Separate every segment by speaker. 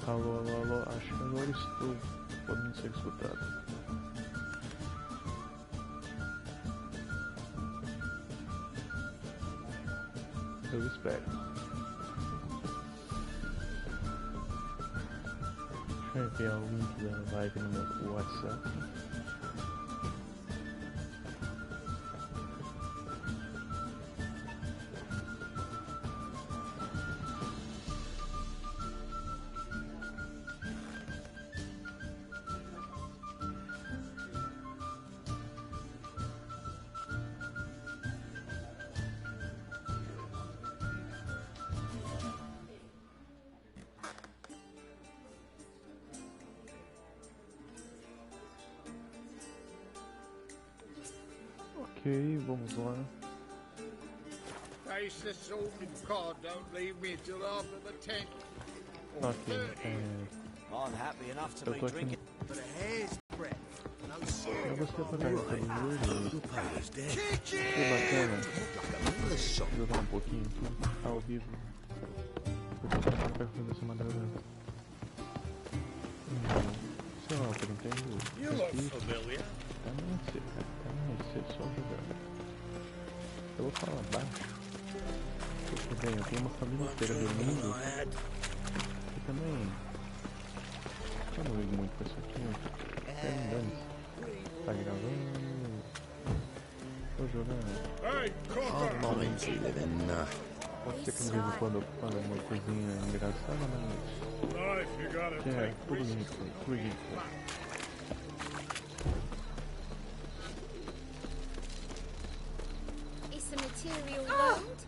Speaker 1: Alô, alô, alô, acho que agora estou podendo ser escutado. Eu espero. Deixa eu enviar o link da live no meu WhatsApp. Ok, vamos lá.
Speaker 2: Face the sorted cod, don't leave me till after the 10th.
Speaker 1: Ok,
Speaker 3: I'm happy enough to
Speaker 1: eu
Speaker 3: be
Speaker 1: tô aqui
Speaker 3: drinking but a hair's breadth. No
Speaker 1: eu gostei pra caramba do jogo.
Speaker 3: Kick
Speaker 1: Que bacana jogar um pouquinho aqui ao vivo. Eu tô tentando perguntar essa madrugada. Sei lá, por entendo. Tá nem ser, cara. Tá nem ser só jogar. Eu vou falar baixo. Porque bem, eu tenho uma família inteira dormindo. E também. Eu não ligo muito pra isso aqui. Tá gravando. Tô jogando. Normalmente. Pode ser que de vez em quando eu fale uma coisinha engraçada, mas. É, tudo ridículo.
Speaker 4: It's a material world,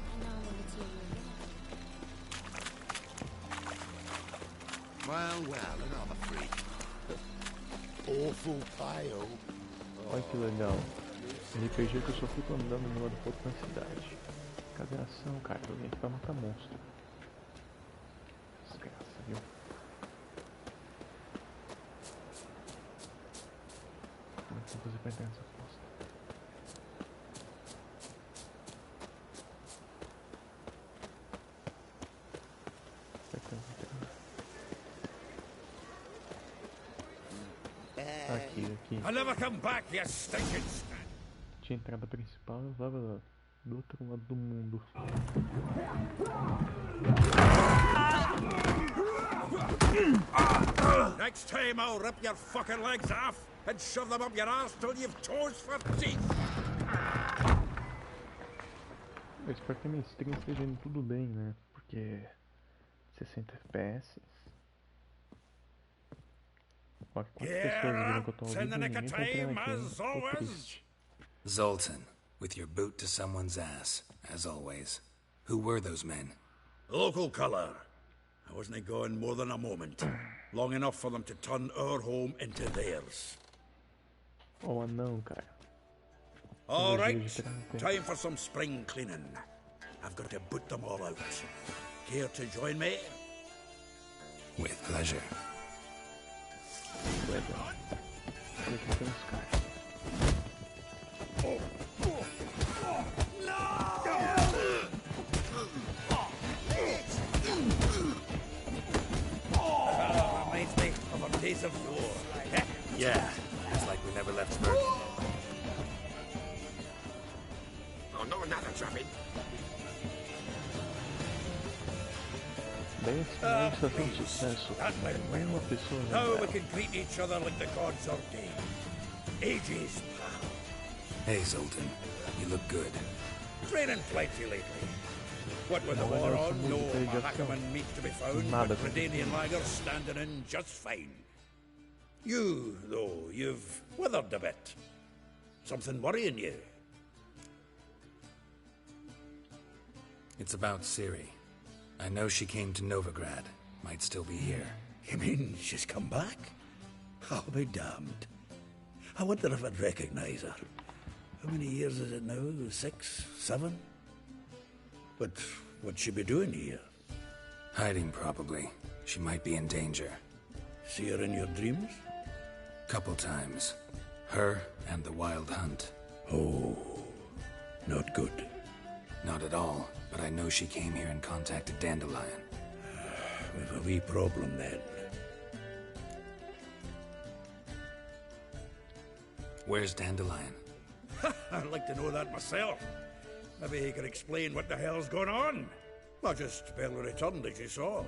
Speaker 4: and I'm a material man.
Speaker 2: Well, another freak. Awful pale.
Speaker 1: Olha que legal. RPG que eu só fico andando no lado pouco na cidade. Cadê a ação, cara? Eu vim aqui pra matar monstro. Desgraça, viu? Como é que eu vou fazer pra entrar nessa posta? Aqui.
Speaker 2: I'll never come back, you stinking scat.
Speaker 1: Tinha entrada principal, eu levava do outro lado do mundo.
Speaker 2: Next time I'll rip your fucking legs off and shove them up your arse till you've toes for teeth.
Speaker 1: Eu espero que a minha stream esteja indo tudo bem, né? Porque 60 FPS. Olha, quantas pessoas viram que eu tô ao vivo e ninguém tá entrando aqui, tô triste.
Speaker 5: Zoltan, with your boot to someone's ass, as always. Who were those men?
Speaker 2: Local colour. I wasn't going more than a moment. Long enough for them to turn our home into theirs.
Speaker 1: Oh, não, cara.
Speaker 2: All right, time for some spring cleaning. I've got to boot them all out. Care to join me?
Speaker 5: With pleasure.
Speaker 1: Legal. Aqui tem uns caras.
Speaker 2: Reminds me of a piece of war.
Speaker 5: Yeah, it's like we never left Bergen.
Speaker 2: Oh, not another trapping.
Speaker 1: Bem, esse filme está tendo sucesso. Uma pessoa
Speaker 2: Now we can greet each other like the gods ordained. Ages, pal.
Speaker 5: Hey, Zoltan, you look good.
Speaker 2: Training plenty lately. What with the war on, no Mahakaman meat to be found, but Redanian lagers standing in just fine. You, though, you've withered a bit. Something worrying you?
Speaker 5: It's about Ciri. I know she came to Novigrad. Might still be here.
Speaker 2: You mean she's come back? I'll be damned. I wonder if I'd recognize her. How many years is it now? 6, 7? But what'd she be doing here?
Speaker 5: Hiding, probably. She might be in danger.
Speaker 2: See her in your dreams?
Speaker 5: Couple times. Her and the Wild Hunt.
Speaker 2: Oh, not good.
Speaker 5: Not at all, but I know she came here and contacted Dandelion.
Speaker 2: we've a wee problem then.
Speaker 5: Where's Dandelion?
Speaker 2: I'd like to know that myself. Maybe he could explain what the hell's going on. I just barely returned, as you saw.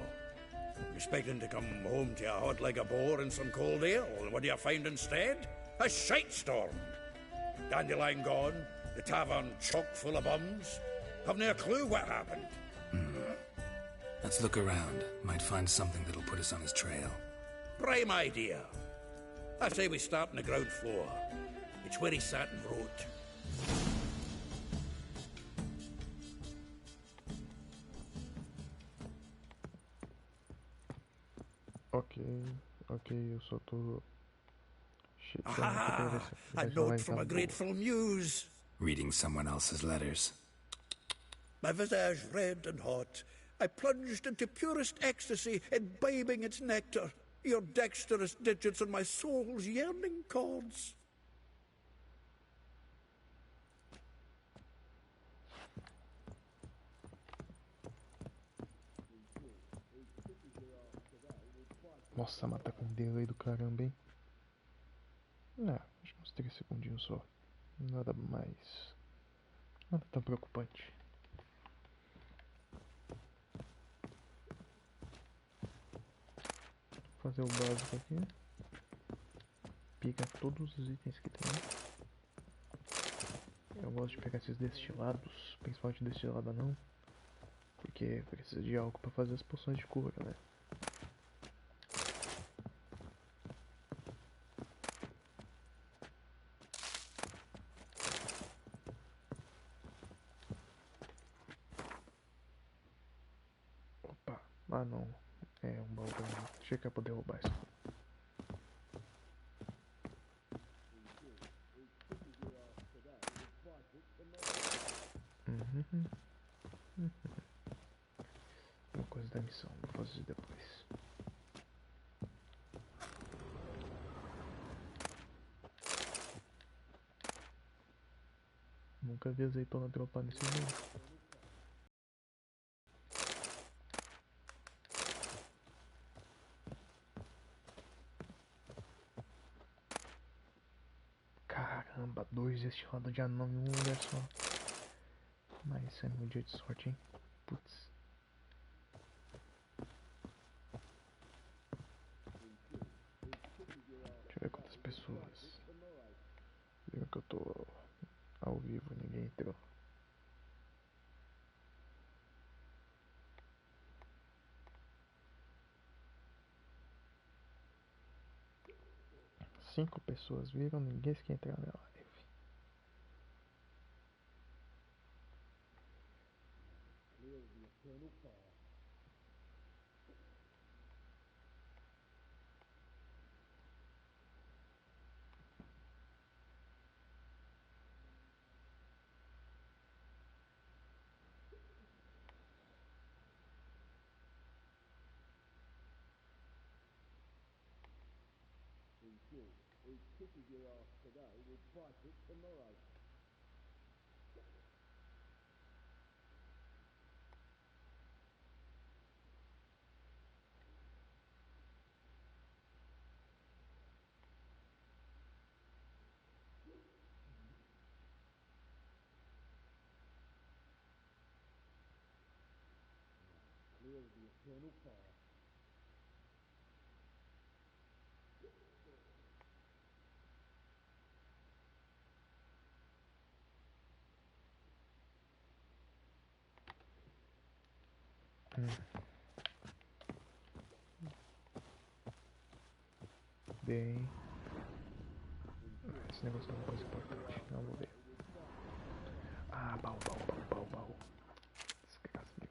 Speaker 2: Expecting to come home to a hot like a boar and some cold ale, and what do you find instead? A shite storm. Dandelion gone, the tavern chock full of bums. Haven't a clue what happened.
Speaker 5: Let's look around. Might find something that'll put us on his trail.
Speaker 2: Prime idea. I say we start on the ground floor. It's where he sat and wrote.
Speaker 1: Ok, eu só tô...
Speaker 2: Ah, a note from a grateful muse.
Speaker 5: Reading someone else's letters.
Speaker 2: My visage red and hot, I plunged into purest ecstasy, imbibing its nectar. Your dexterous digits on my soul's yearning chords.
Speaker 1: Nossa, mas tá com delay do caramba, hein? Acho que uns 3 segundinhos só. Nada mais... Nada tão preocupante. Vou fazer o básico aqui. Pegar todos os itens que tem. Eu gosto de pegar esses destilados, principalmente destilado não. Porque precisa de álcool pra fazer as poções de cura, né? Ah não, é um baú pra mim. Achei que ia poder roubar isso. Uma coisa da missão, vou fazer depois. Nunca vi azeitona dropar nesse jogo. Caramba, 2 destilados de anão em um lugar só. Mas isso é meu dia de sorte, hein? Putz. Deixa eu ver quantas pessoas. Viram que eu tô ao vivo e ninguém entrou. Cinco pessoas viram, ninguém quer entrar na live. Bem, esse negócio é uma coisa importante. Não vou ver. Ah, baú. Desgraça.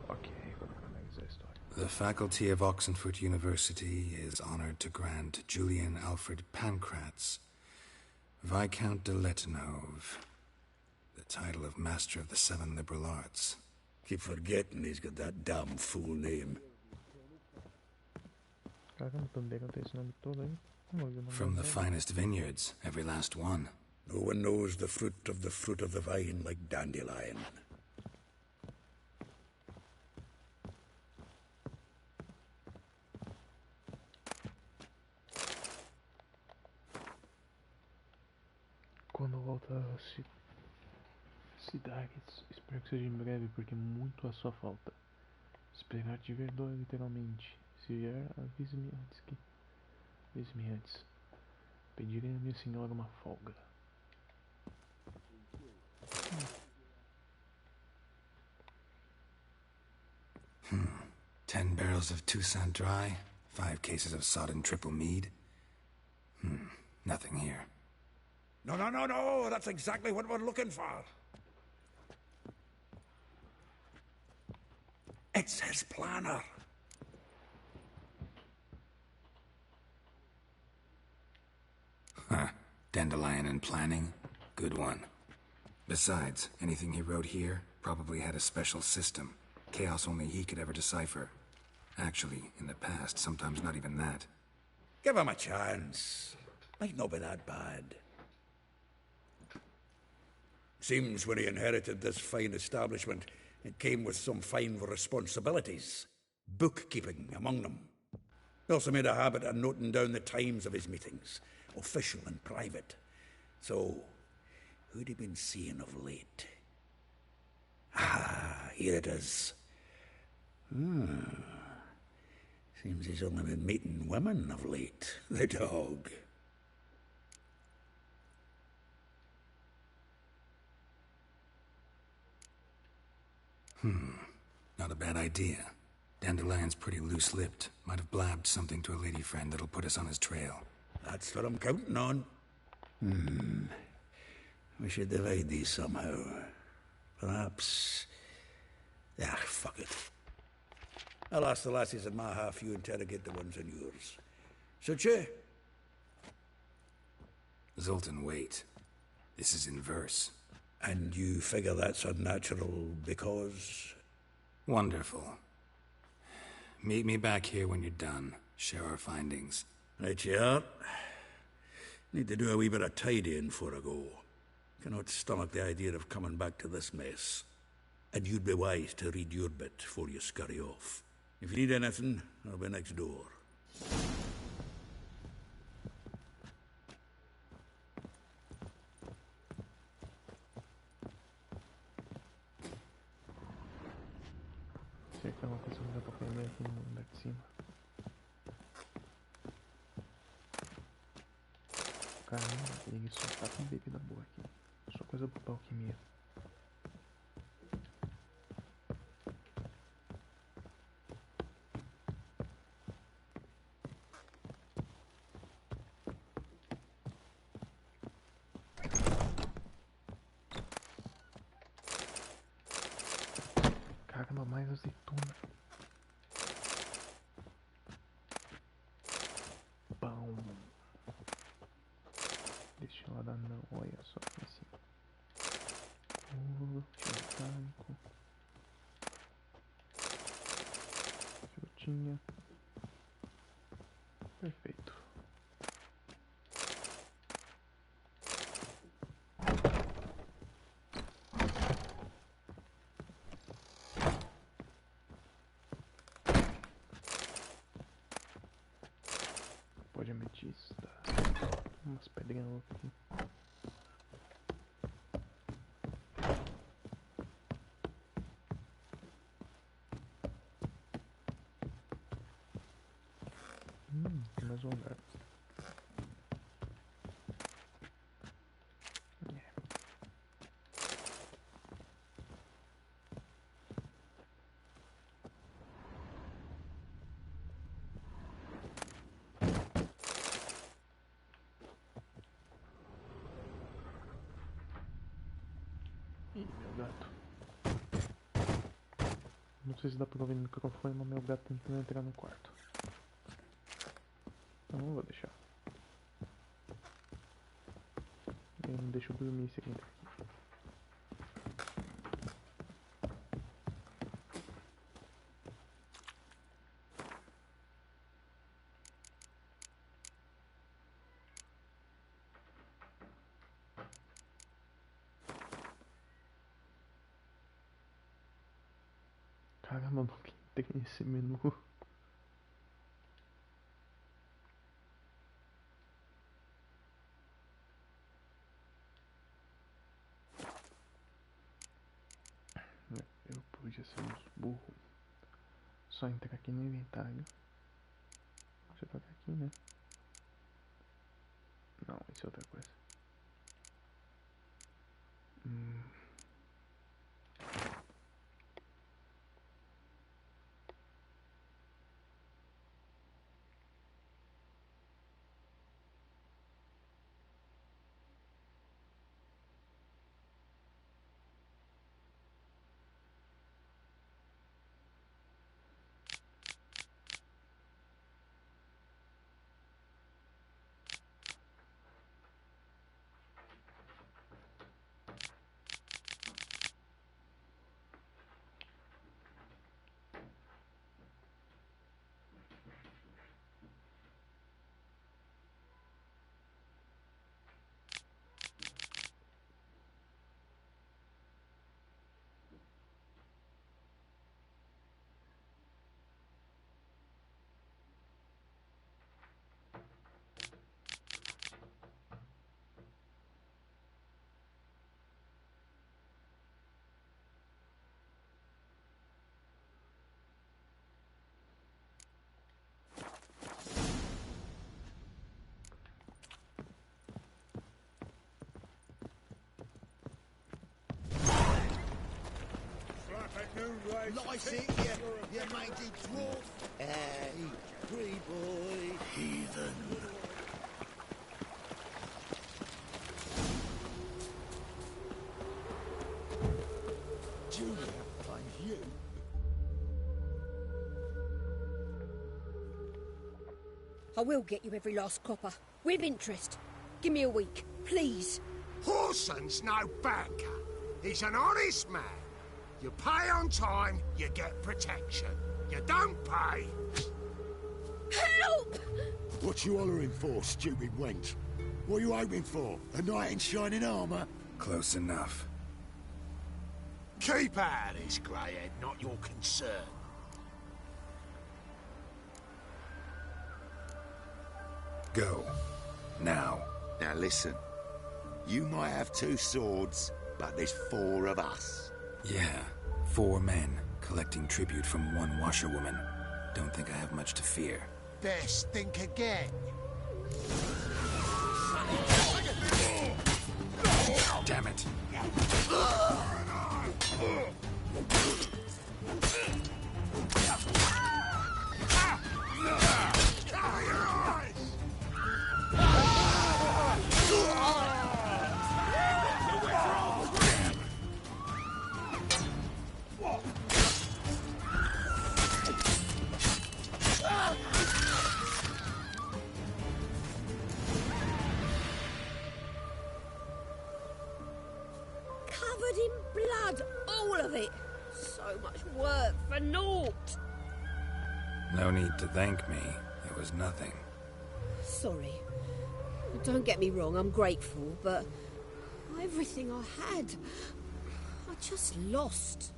Speaker 1: Ok, vamos analisar a história.
Speaker 5: The faculty of Oxenford University is honored to grant Julian Alfred Pancratz, Viscount de Letenhove, the title of Master of the Seven Liberal Arts.
Speaker 2: Keep forgetting he's got that damn fool name.
Speaker 1: Caramba, também não tem esse nome todo aí.
Speaker 5: From the finest vineyards, every last one.
Speaker 2: No one knows the fruit of the vine like Dandelion.
Speaker 1: quando volta a cidade. Espero que seja em breve, porque muito a sua falta. Esperar te ver dói, literalmente. Se vier, avise-me antes que... Avise-me antes. Pedirei a minha senhora uma folga.
Speaker 5: 10 barrels of Toussaint Dry, 5 cases of sodden triple mead. Nothing here.
Speaker 2: No, no, no, no! That's exactly what we're looking for. It's his planner.
Speaker 5: Huh. Dandelion and planning? Good one. Besides, anything he wrote here probably had a special system. Chaos only he could ever decipher. Actually, in the past, sometimes not even that.
Speaker 2: Give him a chance. Might not be that bad. Seems when he inherited this fine establishment, it came with some fine responsibilities. Bookkeeping among them. He also made a habit of noting down the times of his meetings, official and private. So, who'd he been seeing of late? Ah, here it is. Seems he's only been meeting women of late, the dog.
Speaker 5: Not a bad idea. Dandelion's pretty loose-lipped. Might have blabbed something to a lady friend that'll put us on his trail.
Speaker 2: That's what I'm counting on. We should divide these somehow. Perhaps... Ah, fuck it. I'll ask the lassies in my half, you interrogate the ones in yours. Suit you?
Speaker 5: Zoltan, wait. This is in verse.
Speaker 2: And you figure that's unnatural because...
Speaker 5: Wonderful. Meet me back here when you're done. Share our findings.
Speaker 2: Right you are. Need to do a wee bit of tidying before I go. Cannot stomach the idea of coming back to this mess. And you'd be wise to read your bit before you scurry off. If you need anything, I'll be next door.
Speaker 1: Será que é uma coisa que dá pra comer aqui no andar de cima? Caramba, ele só tá com bebida boa aqui. Só coisa boa pra alquimia. Caramba, mais azeitona. Pão. Deixa eu lá não, olha só aqui em cima. Metálico. Frutinha. Perfeito. Pode ametista. Umas pedrinhas loucas aqui. Tem mais um lugar. Ih, meu gato. Não sei se dá pra ouvir no microfone, mas meu gato tentando entrar no quarto. Eu não vou deixar. Eu não deixo dormir se ele entrar aqui. Caramba, não tem esse menu. burro. Só entrar aqui no inventário. Deixa eu tocar aqui, né? Não, isso é outra coisa.
Speaker 3: Lice it, you mangy dwarf. Hey, free boy. Heathen. Julia finds you.
Speaker 6: I will get you every last copper. With interest. Give me a week, please.
Speaker 7: Horson's no banker. He's an honest man. You pay on time, you get protection. You don't pay...
Speaker 6: Help!
Speaker 3: What you hollering for, stupid wench? What are you hoping for? A knight in shining armour?
Speaker 5: Close enough.
Speaker 7: Keep out of this, greyhead, not your concern.
Speaker 5: Go. Now.
Speaker 3: Now listen. You might have 2 swords, but there's 4 of us.
Speaker 5: Yeah, 4 men collecting tribute from 1 washerwoman. Don't think I have much to fear.
Speaker 7: Best think again.
Speaker 5: Damn it.
Speaker 6: Covered in blood, all of it. So much work for naught.
Speaker 5: No need to thank me. It was nothing.
Speaker 6: Sorry. Don't get me wrong, I'm grateful, but everything I had, I just lost.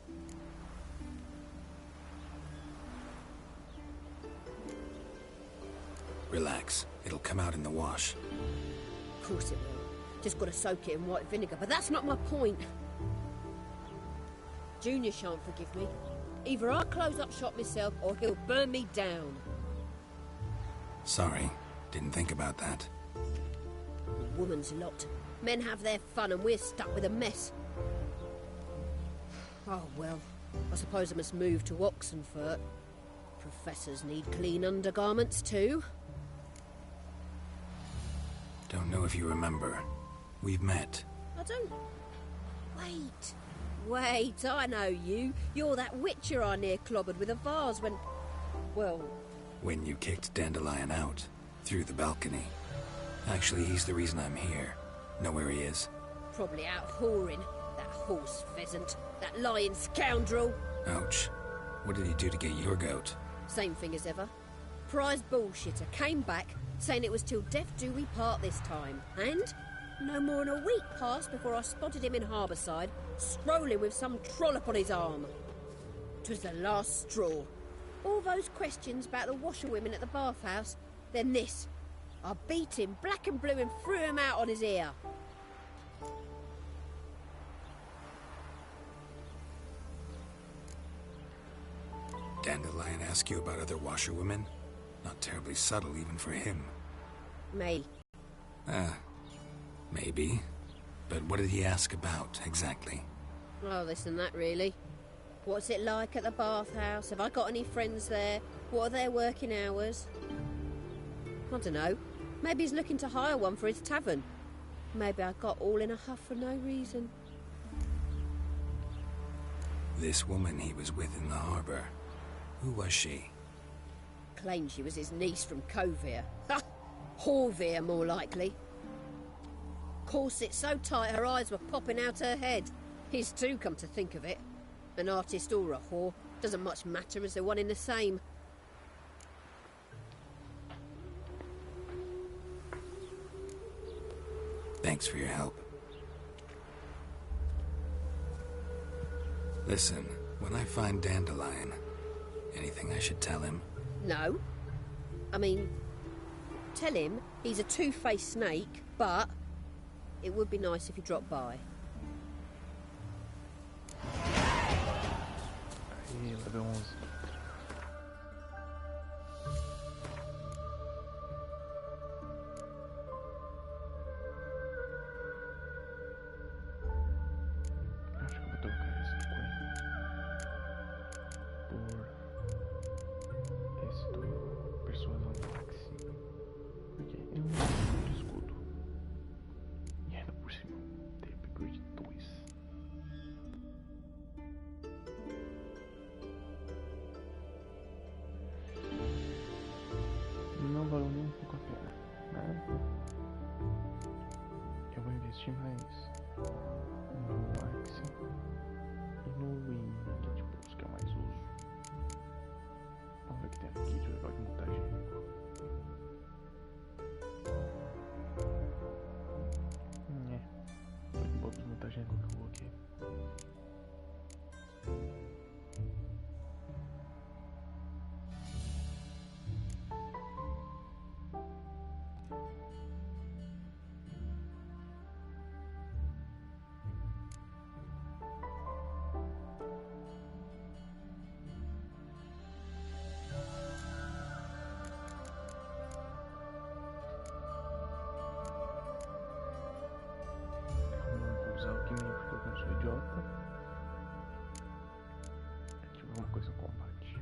Speaker 5: Relax. It'll come out in the wash.
Speaker 6: Of course it will. Just got to soak it in white vinegar, but that's not my point. Junior shan't forgive me. Either I'll close up shop myself, or he'll burn me down.
Speaker 5: Sorry. Didn't think about that.
Speaker 6: Woman's lot. Men have their fun and we're stuck with a mess. Oh, well. I suppose I must move to Oxenfurt. Professors need clean undergarments too.
Speaker 5: Don't know if you remember. We've met.
Speaker 6: I don't... Wait, I know you. You're that witcher I near clobbered with a vase when... Well...
Speaker 5: When you kicked Dandelion out. Through the balcony. Actually, he's the reason I'm here. Know where he is?
Speaker 6: Probably out whoring. That horse pheasant. That lying scoundrel.
Speaker 5: Ouch. What did he do to get your goat?
Speaker 6: Same thing as ever. Prize bullshitter came back, saying it was till death do we part this time. And no more than a week passed before I spotted him in Harbourside, strolling with some trollop on his arm. 'Twas the last straw. All those questions about the washerwomen at the bathhouse, then this. I beat him black and blue and threw him out on his ear.
Speaker 5: Dandelion ask you about other washerwomen? Not terribly subtle even for him.
Speaker 6: Me.
Speaker 5: Maybe. But what did he ask about, exactly?
Speaker 6: Oh, this and that, really. What's it like at the bathhouse? Have I got any friends there? What are their working hours? I don't know. Maybe he's looking to hire one for his tavern. Maybe I got all in a huff for no reason.
Speaker 5: This woman he was with in the harbor, who was she?
Speaker 6: Claimed she was his niece from Kovir. Ha! Horvir, more likely. Corset so tight her eyes were popping out her head. His too, come to think of it. An artist or a whore. Doesn't much matter as they're one in the same.
Speaker 5: Thanks for your help. Listen, when I find Dandelion, anything I should tell him?
Speaker 6: No. I mean, tell him he's a two-faced snake, but it would be nice if he dropped by.
Speaker 1: Aí, level 11. Acho que eu vou trocar esse do Queen por esse do Persuasão Maxi. Porque ele não tem muito escudo. E ainda por cima tem upgrade 2. Não valeu nem um pouco a pena, né? Eu vou investir mais no Maxi e no Win de bolso, que eu mais uso. Vamos ver o que tem aqui de legal de montagem. Tô de boa de montagem que eu vou aqui. Porque eu sou idiota. Ativar uma coisa combate.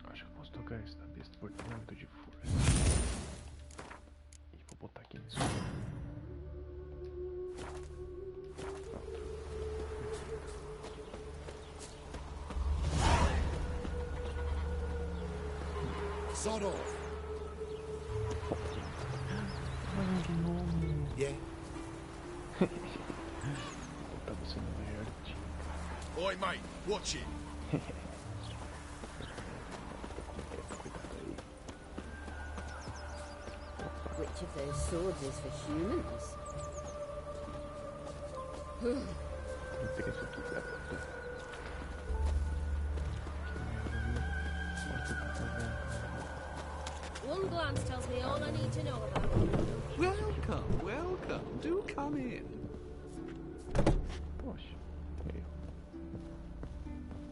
Speaker 1: Acho que eu posso tocar esse da besta por muito de força. E vou botar aqui nisso.
Speaker 3: Sod off. Yeah.
Speaker 1: Vou botar você no verde.
Speaker 3: Oi, mate, watch it.
Speaker 6: Which of those swords is for humans?
Speaker 1: Vou pegar isso aqui, garoto.
Speaker 4: One glance tells me all I need to know about you.
Speaker 8: Welcome, welcome. Do come in.
Speaker 1: Poxa, eu.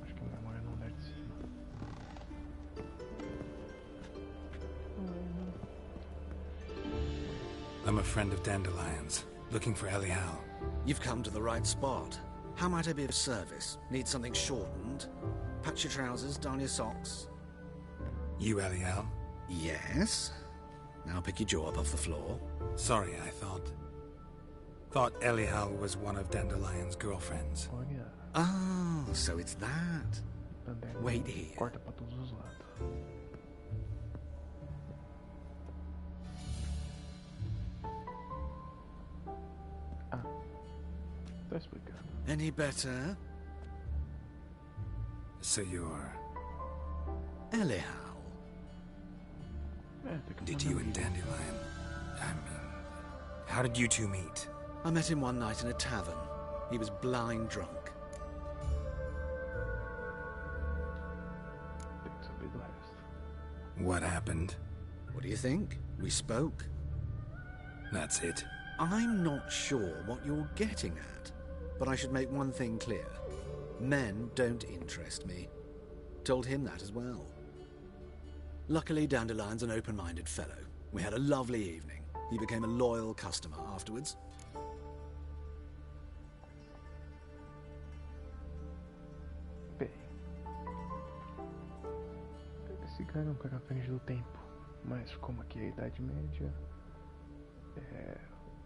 Speaker 1: Acho que a memória não dá de cima.
Speaker 5: I'm a friend of Dandelion's, looking for Elial.
Speaker 9: You've come to the right spot. How might I be of service? Need something shortened? Patch your trousers, darn your socks.
Speaker 5: You Elial?
Speaker 9: Yes. Now pick your jaw up off the floor.
Speaker 5: Sorry, I thought Elial was one of Dandelion's girlfriends.
Speaker 9: Oh, so it's that. Wait here.
Speaker 1: Corta pra todos os lados. Ah, tá explicado.
Speaker 9: Any better?
Speaker 5: So you're...
Speaker 9: Elial.
Speaker 5: Did you and Dandelion... I mean... How did you two meet?
Speaker 9: I met him one night in a tavern. He was blind drunk.
Speaker 5: What happened?
Speaker 9: What do you think? We spoke.
Speaker 5: That's it.
Speaker 9: I'm not sure what you're getting at, but I should make one thing clear. Men don't interest me. Told him that as well. Luckily, Dandelion's an open-minded fellow. We had a lovely evening. He became a loyal customer afterwards.
Speaker 1: Bem, esse cara é um cara à frente do tempo, mas como aqui é a Idade Média,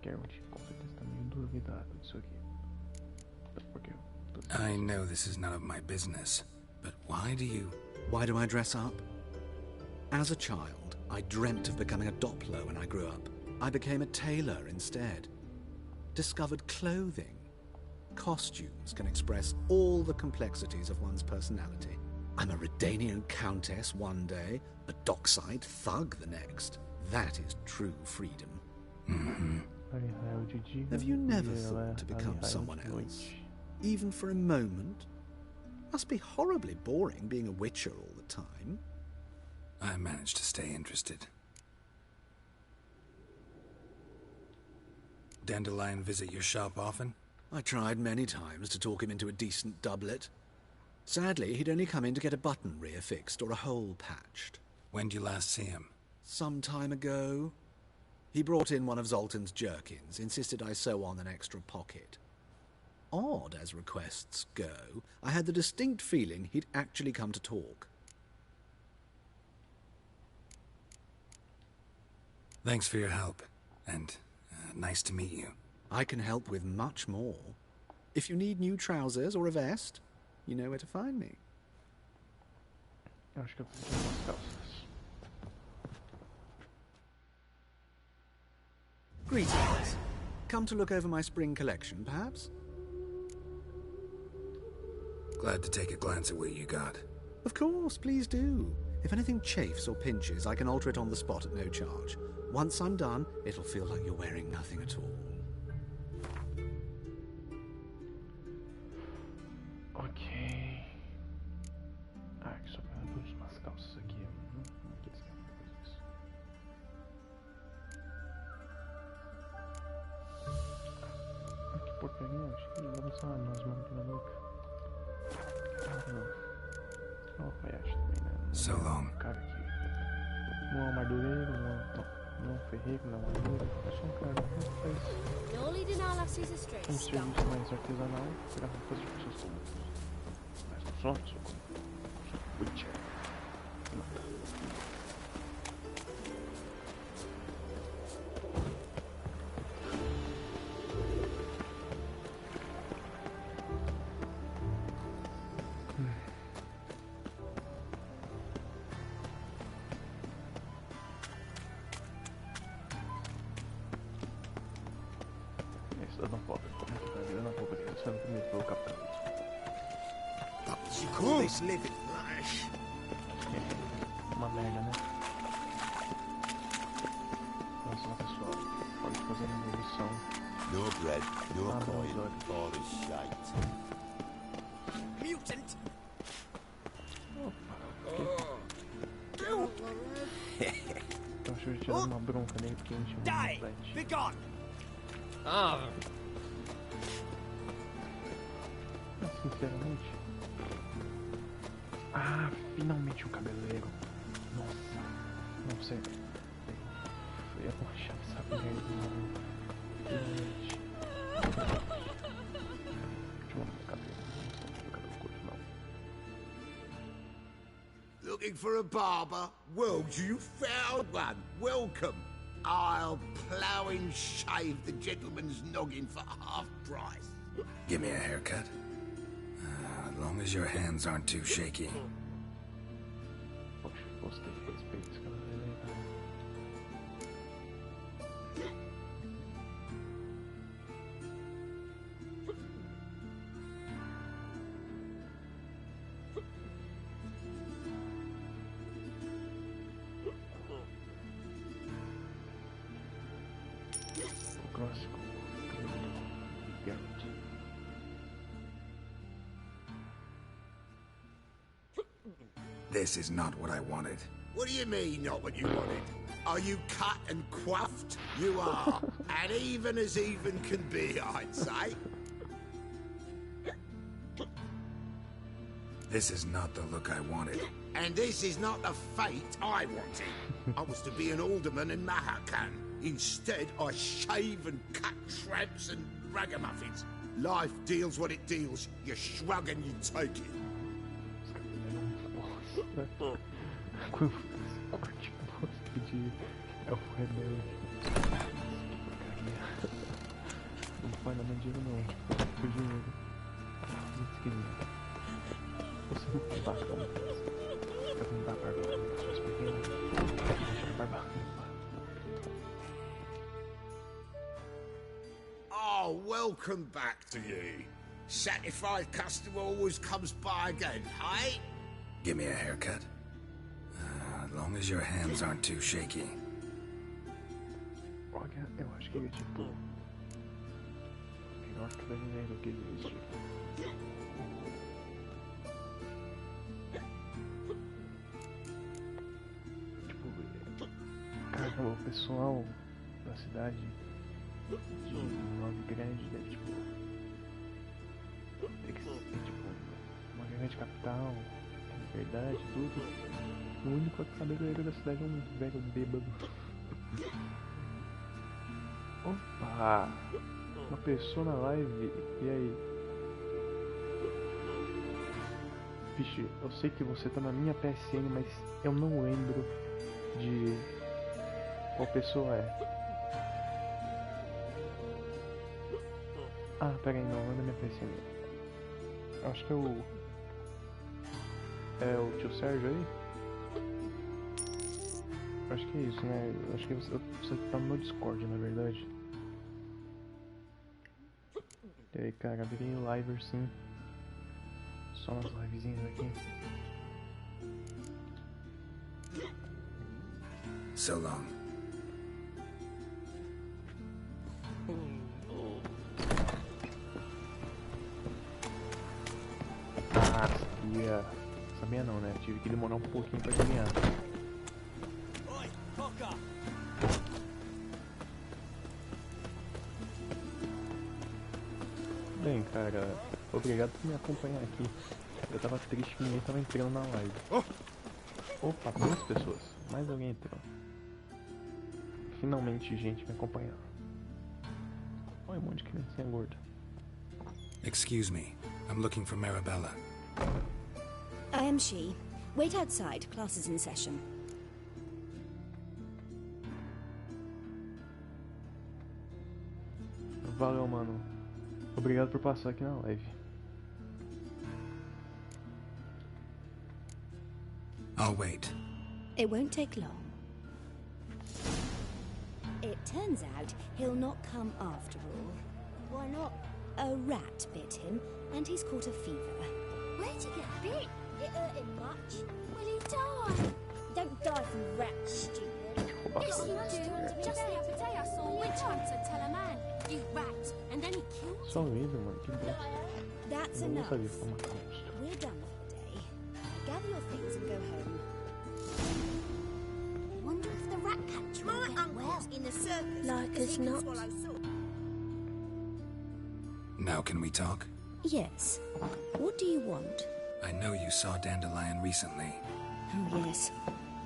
Speaker 1: Geralt com certeza tá meio duvidado disso aqui. Porque
Speaker 5: I know this is none of my business, but why
Speaker 9: do I dress up? As a child, I dreamt of becoming a Doppler when I grew up. I became a tailor instead. Discovered clothing. Costumes can express all the complexities of one's personality. I'm a Redanian countess one day, a dockside thug the next. That is true freedom.
Speaker 5: Mm-hmm.
Speaker 9: Have you never thought to become someone else? Even for a moment? Must be horribly boring being a witcher all the time.
Speaker 5: I managed to stay interested. Dandelion visit your shop often?
Speaker 9: I tried many times to talk him into a decent doublet. Sadly, he'd only come in to get a button rear fixed or a hole patched.
Speaker 5: When did you last see him?
Speaker 9: Some time ago. He brought in one of Zoltan's jerkins, insisted I sew on an extra pocket. Odd as requests go, I had the distinct feeling he'd actually come to talk.
Speaker 5: Thanks for your help, and nice to meet you.
Speaker 9: I can help with much more. If you need new trousers or a vest, you know where to find me.
Speaker 1: Eu acho que eu preciso de umas calças.
Speaker 9: Greetings. Come to look over my spring collection, perhaps?
Speaker 5: Glad to take a glance at what you got.
Speaker 9: Of course, please do. If anything chafes or pinches, I can alter it on the spot at no charge. Once I'm done, it'll feel like you're wearing nothing at all.
Speaker 1: Ok. Ah, que só produz umas calças aqui. Aqui isso. Que porcaria, acho que vamos lá nós vamos na boca. Não alfaiate também, né?
Speaker 5: So long.
Speaker 1: Cara aqui. Não é um madureiro, não é um ferreiro, não é um madureiro. É só um cara que faz
Speaker 6: You're leading our lassies astray,
Speaker 1: um
Speaker 6: scum.
Speaker 1: serviço mais artesanal para fazer as pessoas comuns. Mas não só comum. Witcher. Cidadão pobre, como é que tá virando a pobreza? Sendo comido pelo capitalismo.
Speaker 7: You call this living flesh?
Speaker 1: Uma merda, né? Olha só, pessoal. Pode fazer a evolução.
Speaker 3: No bread, no
Speaker 1: Ah,
Speaker 3: coin,
Speaker 1: não,
Speaker 3: all is shite.
Speaker 7: Mutant!
Speaker 1: Então deixa eu tirar uma bronca nele porque a gente não
Speaker 7: Die! Be gone!
Speaker 1: Sinceramente. Ah, finalmente um cabeleireiro. Nossa. Não sei. eu ia com a chave, sabe? Deixa eu ver cabelo. Não cabelo curto, não.
Speaker 7: Looking for a barber? Well, you found one. Welcome. I'll plough and shave the gentleman's noggin for half price.
Speaker 5: Give me a haircut. As long as your hands aren't too shaky.
Speaker 1: Poxa, gostei, respeito esse cara aí, cara. O clássico gigante.
Speaker 5: This is not what I wanted.
Speaker 7: What do you mean, not what you wanted? Are you cut and quaffed? You are. And even as even can be, I'd say.
Speaker 5: This is not the look I wanted.
Speaker 7: And this is not the fate I wanted. I was to be an alderman in Mahakan. Instead, I shave and cut tramps and ragamuffins. Life deals what it deals. You shrug and you take it.
Speaker 1: Quando corte posto de elfo rebelde. Não vai dar mais dinheiro não. Por dinheiro. Muito esquisito. Você não tem barba, né? Fica com barba. Suas pequenas. Deixa a barba.
Speaker 7: Oh, welcome back to you. Satisfied customer always comes by again, hey?
Speaker 5: Give me a haircut. As long as your hands aren't too shaky.
Speaker 1: Olha, eu acho que ele é tipo... Pior que ninguém do que existe. Tipo... Cara, o pessoal da cidade de Nova Grande deve, tipo... Tem que ser, tipo... Uma grande capital... Verdade, tudo. O único cabeleireiro da cidade é um velho bêbado. Opa! Uma pessoa na live. E aí? Vixe, eu sei que você tá na minha PSN, mas eu não lembro de qual pessoa é. Ah, pera aí, não é da minha PSN. Acho que é o... É o tio Sérgio aí? Acho que é isso, né? Acho que você tá no meu Discord, na verdade. E aí, cara, virei liver sim. Só nas livezinhas aqui.
Speaker 5: So long.
Speaker 1: Ah, sabia. Sabia não, né? Tive que demorar um pouquinho pra ganhar. Bem, cara, obrigado por me acompanhar aqui. Eu tava triste que ninguém tava entrando na live. Opa, 2 pessoas. Mais alguém entrou. Finalmente gente me acompanhando. Olha um monte de criancinha gorda.
Speaker 5: Excuse me. I'm looking for Marabella.
Speaker 10: I am she. Wait outside. Class is in session.
Speaker 1: Valeu, mano. Obrigado por passar aqui na live.
Speaker 5: I'll wait.
Speaker 10: It won't take long. It turns out he'll not come after all. Why not? A rat bit him, and he's caught a fever.
Speaker 4: Where'd you get bit?
Speaker 6: It hurt him much.
Speaker 4: Will he die?
Speaker 6: Don't die from rats, stupid.
Speaker 4: Yes, you do. Just the other day I saw a witch hunter tell a man, "You rat," and then he killed him.
Speaker 1: Só um livro, mano. Que bom.
Speaker 10: That's
Speaker 1: Eu não
Speaker 10: enough.
Speaker 1: sabia como matar um monstro.
Speaker 10: We're done for the day. Gather your things and go home.
Speaker 4: Wonder if the rat catcher will
Speaker 6: My
Speaker 4: get
Speaker 6: uncle's
Speaker 4: well.
Speaker 6: in the circus.
Speaker 10: Like
Speaker 6: because
Speaker 10: as
Speaker 6: he can
Speaker 10: not.
Speaker 6: swallow salt.
Speaker 5: Now can we talk?
Speaker 10: Yes. What do you want?
Speaker 5: I know you saw Dandelion recently.
Speaker 10: Oh, yes.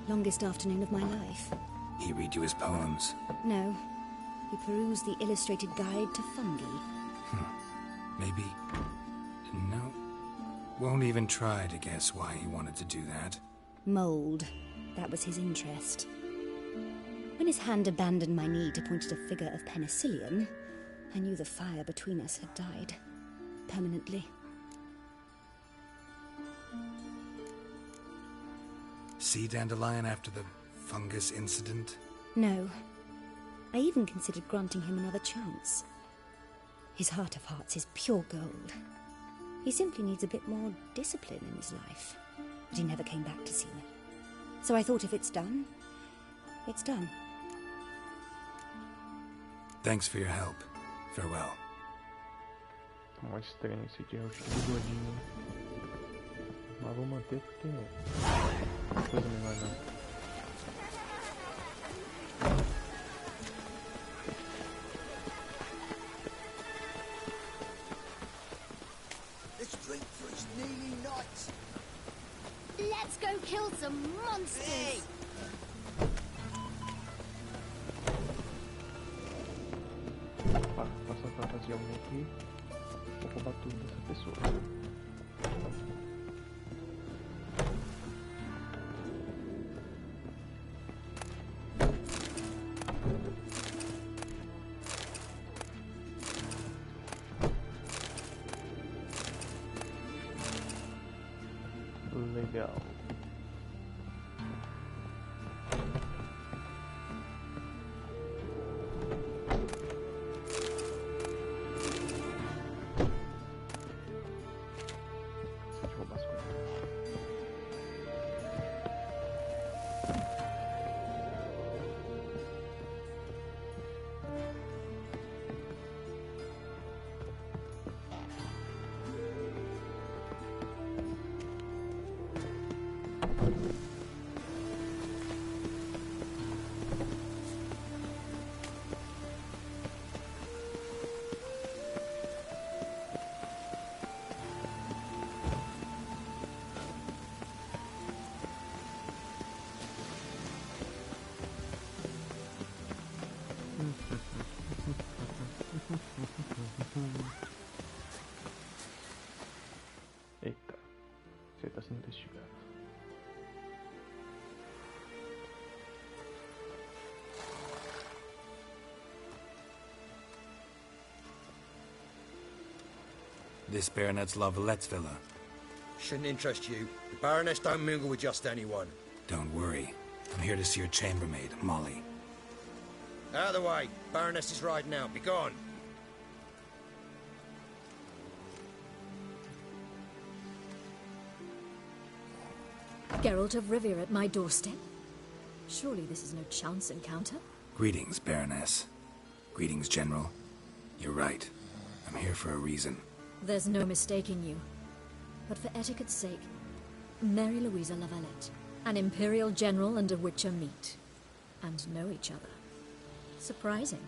Speaker 10: Longest afternoon of my life.
Speaker 5: He read you his poems?
Speaker 10: No. He perused the illustrated guide to fungi.
Speaker 5: Maybe... No. Won't even try to guess why he wanted to do that.
Speaker 10: Mold. That was his interest. When his hand abandoned my knee to point at a figure of penicillium, I knew the fire between us had died. Permanently.
Speaker 5: Sea dandelion after the fungus incident?
Speaker 10: No. I even considered granting him another chance. His heart of hearts is pure gold. He simply needs a bit more discipline in his life. But he never came back to see me. So I thought if it's done, it's done.
Speaker 5: Thanks for your help. Farewell.
Speaker 1: Tá mais estranho esse dia, é o estilo do Odinho. Mas vou manter porque é coisa melhor não.
Speaker 4: Let's go kill some monsters!
Speaker 1: Passar pra fazer alguém aqui, vou roubar tudo dessa pessoa. Legal. Deixa eu roubar as coisas. Eita, você está sendo investigado.
Speaker 5: This Baronet's Lavallette's villa.
Speaker 11: Shouldn't interest you. The Baroness don't mingle with just anyone.
Speaker 5: Don't worry. I'm here to see your chambermaid, Molly.
Speaker 11: Out of the way. Baroness is riding out. Be gone.
Speaker 12: Geralt of Rivia at my doorstep? Surely this is no chance encounter?
Speaker 5: Greetings, Baroness. Greetings, General. You're right. I'm here for a reason.
Speaker 12: There's no mistaking you. But for etiquette's sake, Mary Louisa Lavalette, an Imperial General and a Witcher meet, and know each other. Surprising.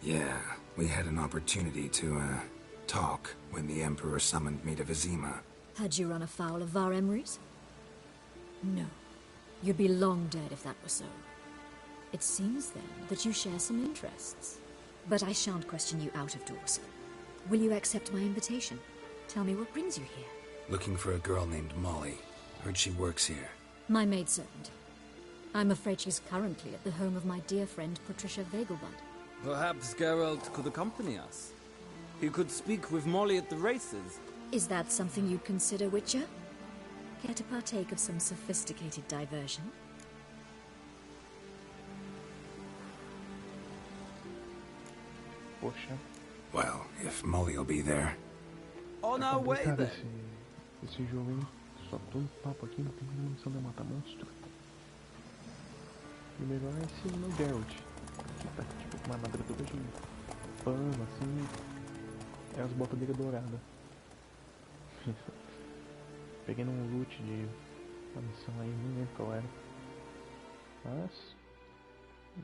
Speaker 5: Yeah, we had an opportunity to, talk when the Emperor summoned me to Vizima.
Speaker 12: Had you run afoul of Var Emrys? No. You'd be long dead if that were so. It seems, then, that you share some interests. But I shan't question you out of doors. Will you accept my invitation? Tell me what brings you here.
Speaker 5: Looking for a girl named Molly. Heard she works here.
Speaker 12: My maidservant. I'm afraid she's currently at the home of my dear friend Patricia Vegelbud.
Speaker 13: Perhaps Geralt could accompany us. He could speak with Molly at the races.
Speaker 12: Is that something you'd consider, Witcher? Care to partake of some sophisticated diversion?
Speaker 1: Poxa.
Speaker 5: Well, if Molly'll be there.
Speaker 13: On our way then.
Speaker 1: Esse jogo, hein? Só tô no papo aqui, não tem nenhuma missão de matar monstro. E o melhor é esse no Geralt, que tá tipo com uma armadura toda de pano, assim. É as botas dele douradas. Peguei num loot de uma missão aí, nem lembro qual era. Mas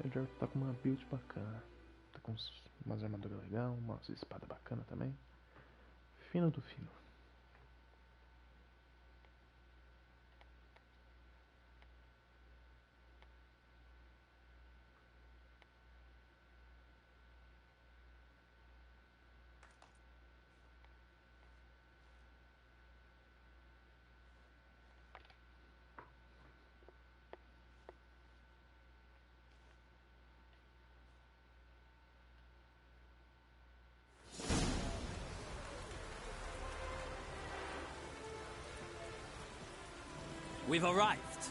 Speaker 1: o Geralt tá com uma build bacana. Tá com umas armaduras legais, umas espadas bacanas também. Fino do fino.
Speaker 13: we've arrived.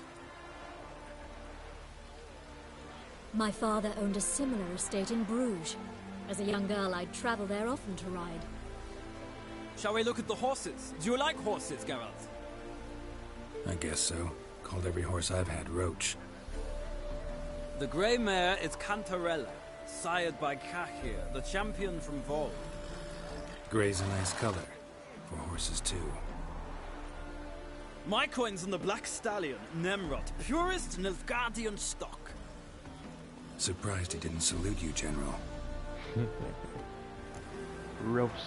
Speaker 12: My father owned a similar estate in Bruges. As a young girl, I'd travel there often to ride.
Speaker 13: Shall we look at the horses? Do you like horses, Geralt?
Speaker 5: I guess so. Called every horse I've had Roach.
Speaker 13: The grey mare is Cantarella, sired by Cahir, the champion from Vol.
Speaker 5: Grey's a nice color. For horses, too.
Speaker 13: My coin's on the black stallion, Nemrod, purest Nilfgaardian stock.
Speaker 5: Surprised he didn't salute you, General.
Speaker 1: Roasted.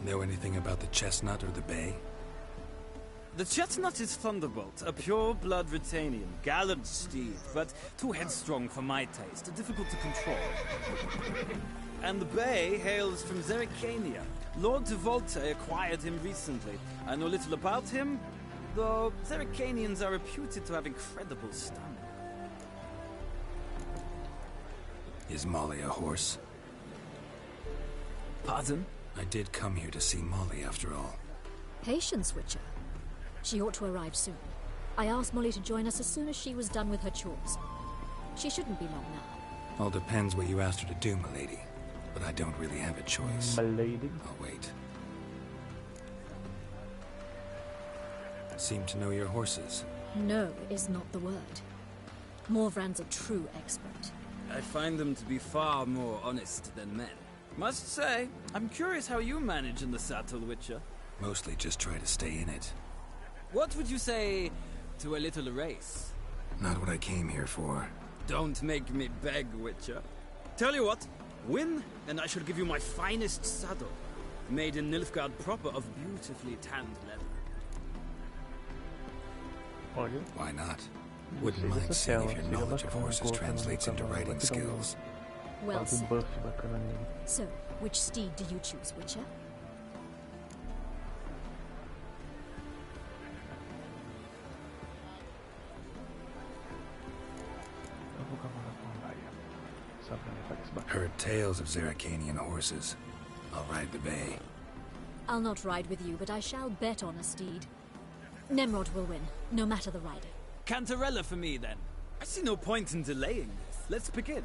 Speaker 5: Know anything about the chestnut or the bay?
Speaker 13: The chestnut is Thunderbolt, a pure-blood Britannian, gallant steed, but too headstrong for my taste, difficult to control. And the bay hails from Zerrikania. Lord de Volte acquired him recently. I know little about him, though Zerrikanians are reputed to have incredible stamina.
Speaker 5: Is Molly a horse?
Speaker 13: Pardon?
Speaker 5: I did come here to see Molly, after all.
Speaker 12: Patience, Witcher. She ought to arrive soon. I asked Molly to join us as soon as she was done with her chores. She shouldn't be long now.
Speaker 5: All depends what you asked her to do, milady. But I don't really have a choice.
Speaker 1: Milady?
Speaker 5: I'll wait. Seem to know your horses.
Speaker 12: No is not the word. Morvrand's a true expert.
Speaker 13: I find them to be far more honest than men. Must say, I'm curious how you manage in the saddle, Witcher.
Speaker 5: Mostly just try to stay in it.
Speaker 13: What would you say to a little race?
Speaker 5: Not what I came here for.
Speaker 13: Don't make me beg, Witcher. Tell you what, win, and I shall give you my finest saddle. Made in Nilfgaard proper of beautifully tanned leather.
Speaker 5: Why not? Wouldn't mind seeing if your knowledge of horses translates into riding skills.
Speaker 12: Well said. So, which steed do you choose, Witcher?
Speaker 5: Heard tales of Zerrikanian horses. I'll ride the bay.
Speaker 12: I'll not ride with you, but I shall bet on a steed. Nemrod will win, no matter the rider.
Speaker 13: Cantarella for me, then. I see no point in delaying this. Let's begin.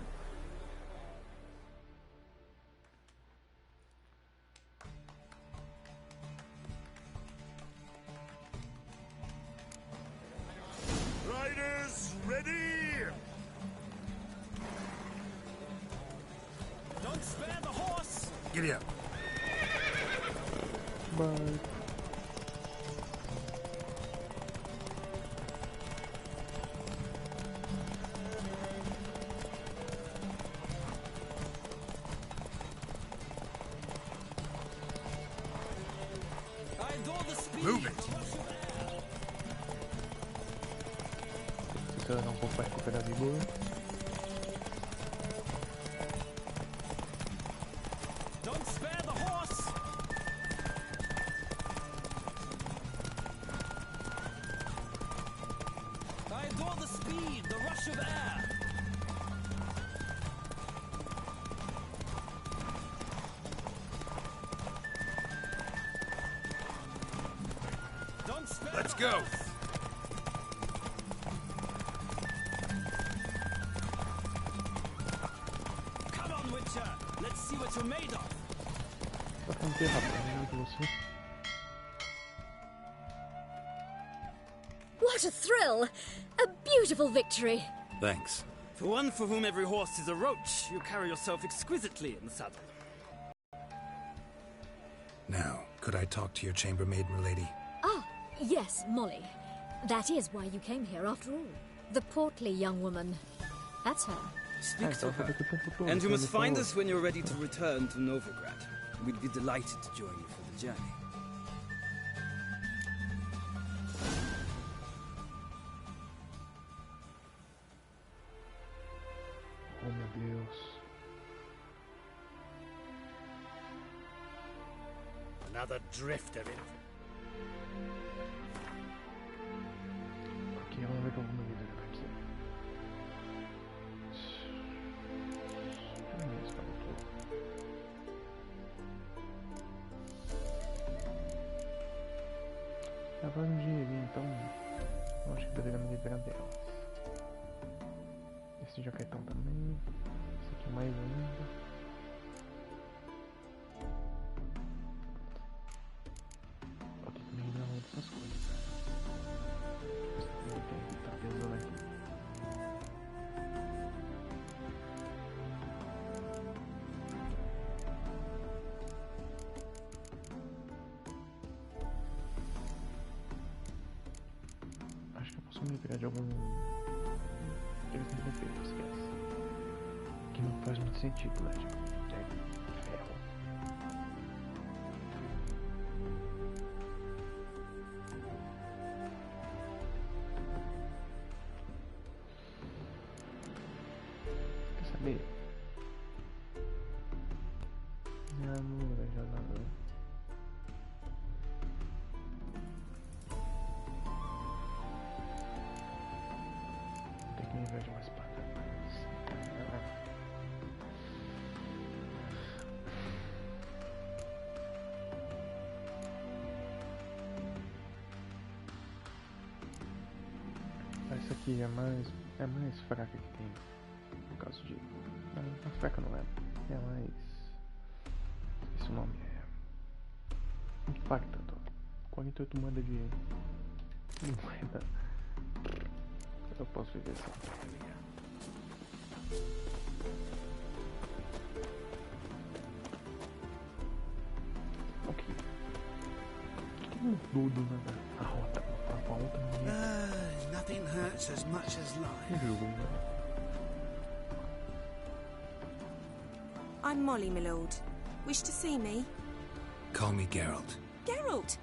Speaker 7: Riders, ready!
Speaker 13: Don't spare the horse!
Speaker 5: Giddy up.
Speaker 1: Bye.
Speaker 5: Move it!
Speaker 1: Se não for para recuperar vigor.
Speaker 13: Don't spare the horse! I adore the speed, the rush of air. Don't spare
Speaker 5: Let's go!
Speaker 13: Come on, Witcher! Let's see what you're made of!
Speaker 12: What a thrill! A beautiful victory!
Speaker 5: Thanks.
Speaker 13: For one for whom every horse is a roach, you carry yourself exquisitely in the saddle.
Speaker 5: Now, could I talk to your chambermaid, milady?
Speaker 12: Ah, yes, Molly. That is why you came here after all. The portly young woman. That's her.
Speaker 13: Speak to her. And you must find us when you're ready to return to Novigrad. We'd be delighted to join you for the journey.
Speaker 1: Oh meu Deus.
Speaker 7: Another drifter in.
Speaker 1: Aqui vamos ver alguma vida aqui. tava um dinheirinho, então eu acho que deveria me livrar delas. Esse jaquetão também. Esse aqui mais ainda. Eu tenho que me livrar dessas coisas. Esse aqui tá pesando aqui. Me livrar de algum defeito, esquece. Que não faz muito sentido, né? É ferro. Quer saber? Não vai já nada. Vejo uma espada. Essa aqui é mais fraca que tem. No caso de. Não, fraca não é. É mais. Esse nome é. Impactador. 48 moedas de moeda. Eu posso viver essa porcaria. Ok. Tudo na rota. A outra
Speaker 3: nothing hurts as much as life.
Speaker 14: I'm Molly, my lord. Wish to see me?
Speaker 5: Call me Geralt.
Speaker 14: Geralt?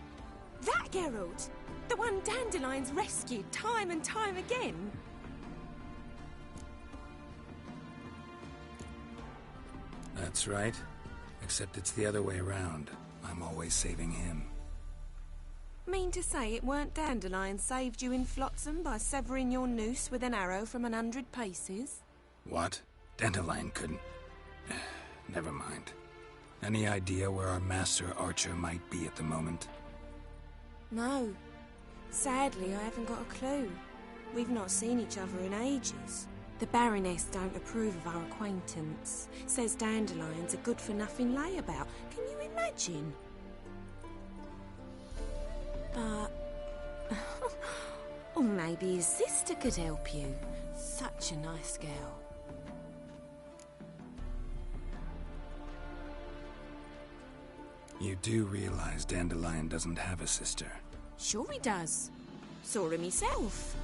Speaker 14: That Geralt? The one Dandelion's rescued time and time again?
Speaker 5: That's right. Except it's the other way around. I'm always saving him.
Speaker 14: Mean to say it weren't Dandelion saved you in Flotsam by severing your noose with an arrow from 100 paces?
Speaker 5: What? Dandelion couldn't... Never mind. Any idea where our master archer might be at the moment?
Speaker 14: No. Sadly, I haven't got a clue. We've not seen each other in ages. The Baroness don't approve of our acquaintance. Says Dandelion's a good-for-nothing layabout. Can you imagine? Or maybe his sister could help you. Such a nice girl.
Speaker 5: You do realize Dandelion doesn't have a sister?
Speaker 14: Sure he does. Saw him himself.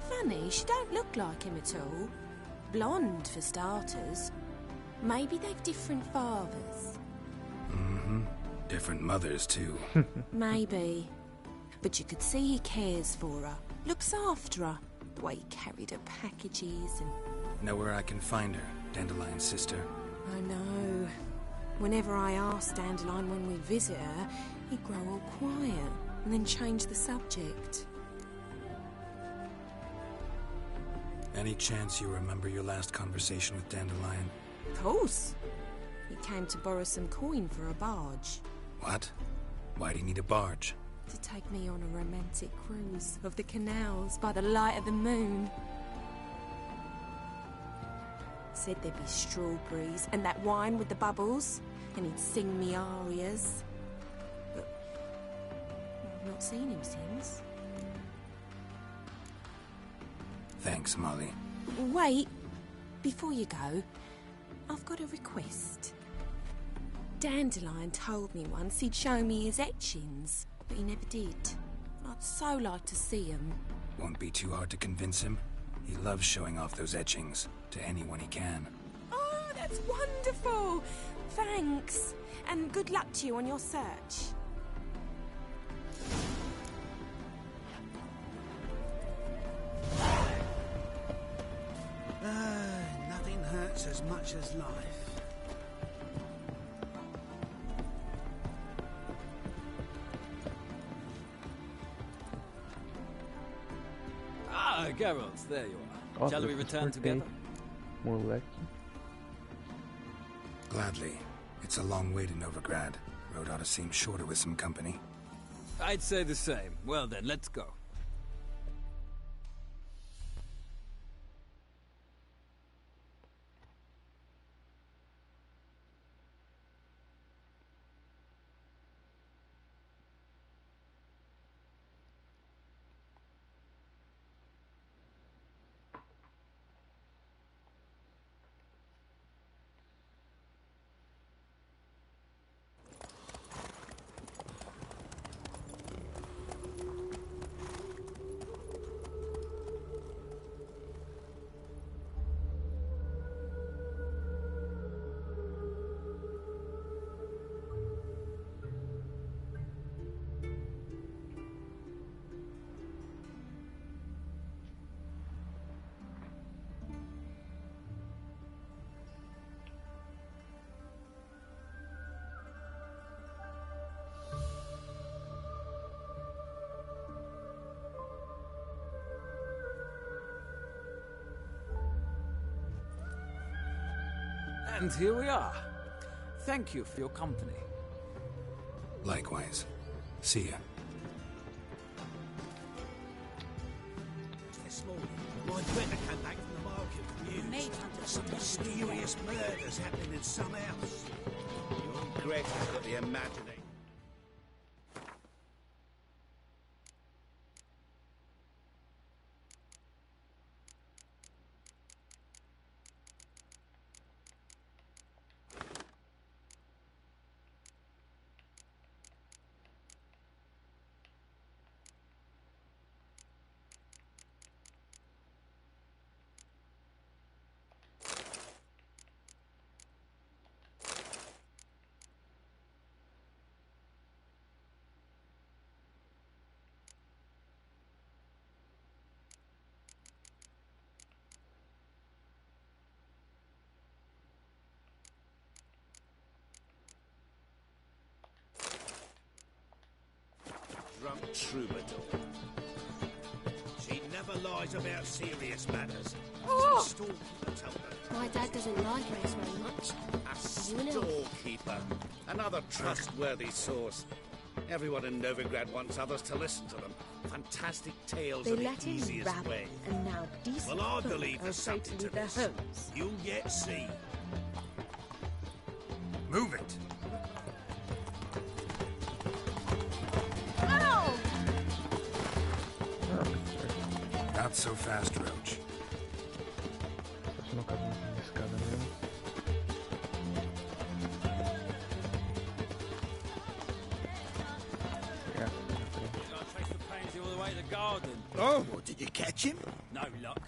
Speaker 14: Funny, she don't look like him at all. Blonde, for starters. Maybe they've different fathers.
Speaker 5: Mm-hmm. Different mothers, too.
Speaker 14: Maybe. But you could see he cares for her. Looks after her. The way he carried her packages and...
Speaker 5: Know where I can find her, Dandelion's sister?
Speaker 14: I know. Whenever I ask Dandelion when we visit her, he'd grow all quiet and then change the subject.
Speaker 5: Any chance you remember your last conversation with Dandelion?
Speaker 14: Of course. He came to borrow some coin for a barge.
Speaker 5: What? Why'd he need a barge?
Speaker 14: To take me on a romantic cruise of the canals by the light of the moon. Said there'd be strawberries and that wine with the bubbles, and he'd sing me arias. But I've not seen him since.
Speaker 5: Thanks, Molly.
Speaker 14: Wait, before you go, I've got a request. Dandelion told me once he'd show me his etchings, but he never did. I'd so like to see them.
Speaker 5: Won't be too hard to convince him. He loves showing off those etchings to anyone he can.
Speaker 14: Oh, that's wonderful! Thanks, and good luck to you on your search.
Speaker 3: Nothing hurts as much as life.
Speaker 13: Ah, Geralt, there you are. Shall we return together?
Speaker 1: Moleque.
Speaker 5: Gladly. It's a long way to Novigrad. Road ought to seem shorter with some company.
Speaker 13: I'd say the same. Well then, let's go. And here we are. Thank you for your company.
Speaker 5: Likewise. See ya.
Speaker 15: This morning, my better came back from the market with news. Some mysterious murders happening in some house.
Speaker 7: Your Greg has got the imagination. Drunk troubadour. She never lies about serious matters.
Speaker 4: Oh!
Speaker 7: Some storekeeper told her.
Speaker 4: My dad doesn't like us very much.
Speaker 7: A storekeeper. Another trustworthy source. Everyone in Novigrad wants others to listen to them. Fantastic tales
Speaker 6: They
Speaker 7: are the
Speaker 6: let him
Speaker 7: easiest
Speaker 6: rabble,
Speaker 7: way.
Speaker 6: and now decent
Speaker 7: Well, I
Speaker 6: folk
Speaker 7: believe
Speaker 6: are
Speaker 7: there's
Speaker 6: afraid
Speaker 7: something
Speaker 6: to
Speaker 7: to
Speaker 6: leave their
Speaker 7: this.
Speaker 6: homes.
Speaker 7: You'll yet see.
Speaker 5: Move it!
Speaker 4: Ow!
Speaker 5: Not so fast, Roach.
Speaker 1: Só no caso da escada mesmo.
Speaker 15: Oh, what, did you catch him?
Speaker 13: No luck.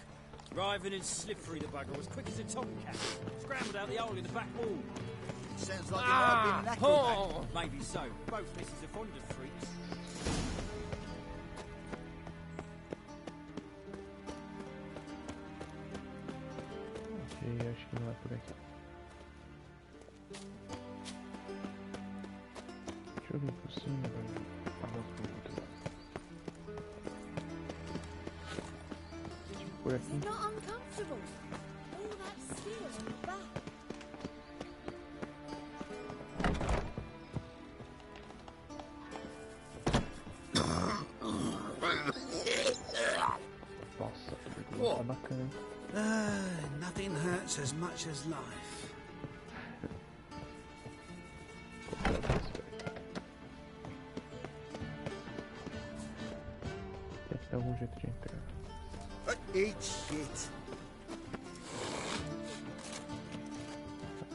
Speaker 13: Writhing and slippery, the bugger was quick as a tomcat. Scrambled out the hole in the back wall.
Speaker 15: Sounds like he might have been an acrobat.
Speaker 13: Maybe so. Both misses are fond of freaks.
Speaker 1: Ok, acho que não é por aqui. Deixa eu vir por cima pra pagar os produtos lá. Por aqui.
Speaker 6: It's not uncomfortable. All that steel on the back.
Speaker 1: Nossa, tuberculose tá bacana.
Speaker 15: Nothing hurts as much as life.
Speaker 1: Tem que ter algum jeito de entrar.
Speaker 15: Eat shit.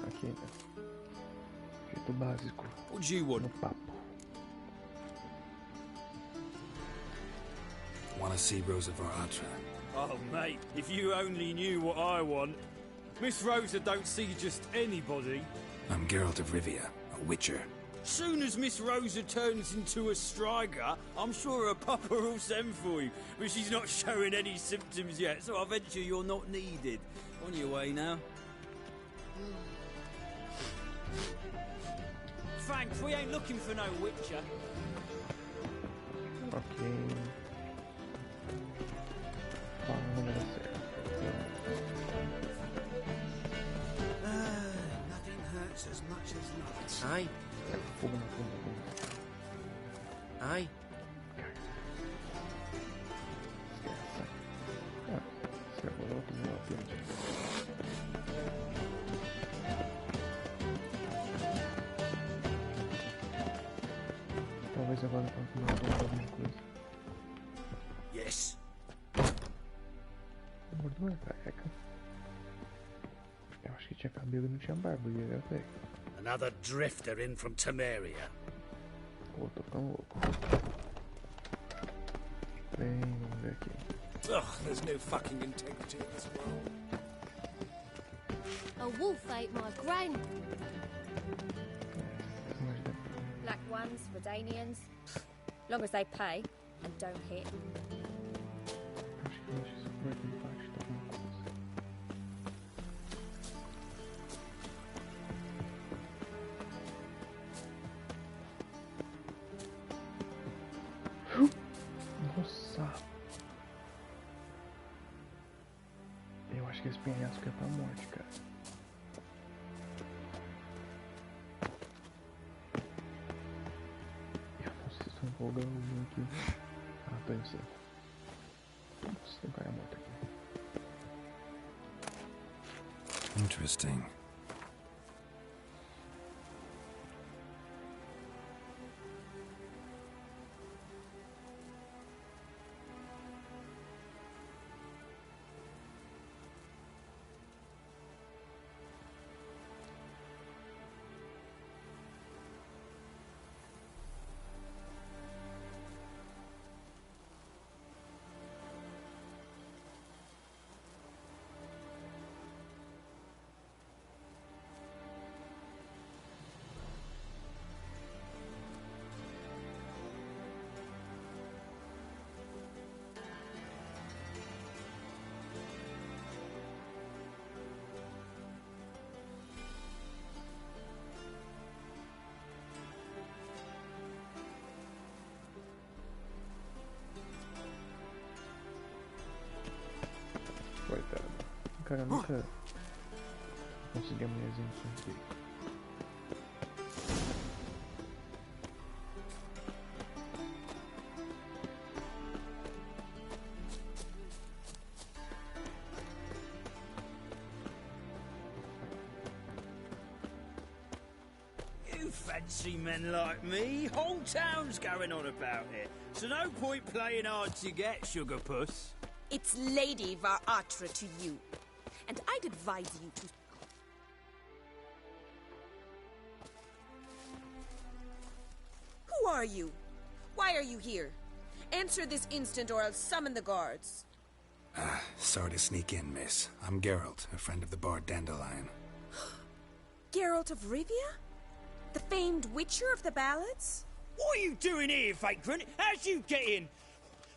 Speaker 1: Aqui, né? Jeito básico.
Speaker 13: What do you want?
Speaker 1: No papo.
Speaker 5: Want to see Rosa Varatra?
Speaker 13: Oh, mate, if you only knew what I want. Miss Rosa don't see just anybody.
Speaker 5: I'm Geralt of Rivia, a witcher.
Speaker 13: Soon as Miss Rosa turns into a striker, I'm sure her papa will send for you. But she's not showing any symptoms yet, so I venture you're not needed. On your way now. Thanks, we ain't looking for no witcher.
Speaker 1: Ok. Fala o número certo.
Speaker 15: Nothing hurts as much as life.
Speaker 11: Aye.
Speaker 1: Fogo na bunda.
Speaker 11: Aye.
Speaker 1: Talvez agora eu possa alguma coisa.
Speaker 2: Yes.
Speaker 1: Mordor careca. Eu acho que tinha cabelo e não tinha barba, e era velho.
Speaker 2: Another drifter in from Temeria.
Speaker 1: Pô, tô ficando louco. Bem, vamos ver aqui.
Speaker 15: Ugh, there's no fucking integrity in this world.
Speaker 4: A wolf ate my gran.
Speaker 10: Black ones, Redanians. Long as they pay and don't hit.
Speaker 1: Acho que isso foi aqui embaixo, tá alguma coisa. Nossa! Eu acho que esse penhasco é pra morte, cara. Vocês estão empolgando aqui. Ah, tô em cima. Nossa, tem cara morto aqui.
Speaker 5: Interesting.
Speaker 1: Coitado. O cara nunca conseguiu a mulherzinha aqui.
Speaker 13: You fancy men like me? Whole town's going on about it. So no point playing hard to get, sugar puss.
Speaker 14: It's Lady Varatra to you. And I'd advise you to... Who are you? Why are you here? Answer this instant or I'll summon the guards.
Speaker 5: Sorry to sneak in, miss. I'm Geralt, a friend of the bard Dandelion.
Speaker 14: Geralt of Rivia? The famed witcher of the ballads?
Speaker 13: What are you doing here, vagrant? How'd you get in?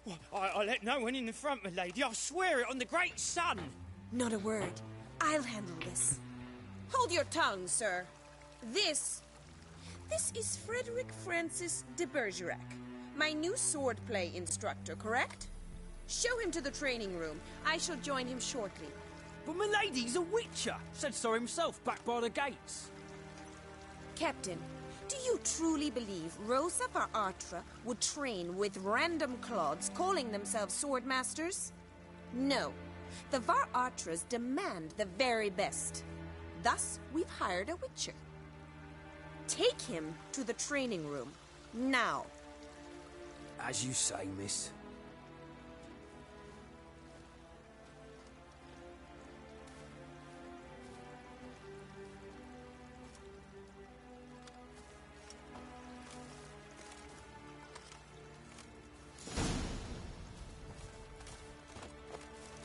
Speaker 13: Well, I let no one in the front, my lady. I swear it on the great sun.
Speaker 14: Not a word. I'll handle this. Hold your tongue, sir. This is Frederick Francis de Bergerac, my new swordplay instructor, correct? Show him to the training room. I shall join him shortly.
Speaker 13: But my lady's a witcher. Said so himself back by the gates.
Speaker 14: Captain, do you truly believe Rosa Varatra would train with random clods calling themselves swordmasters? No. The Varatras demand the very best. Thus, we've hired a witcher. Take him to the training room, now.
Speaker 13: As you say, miss.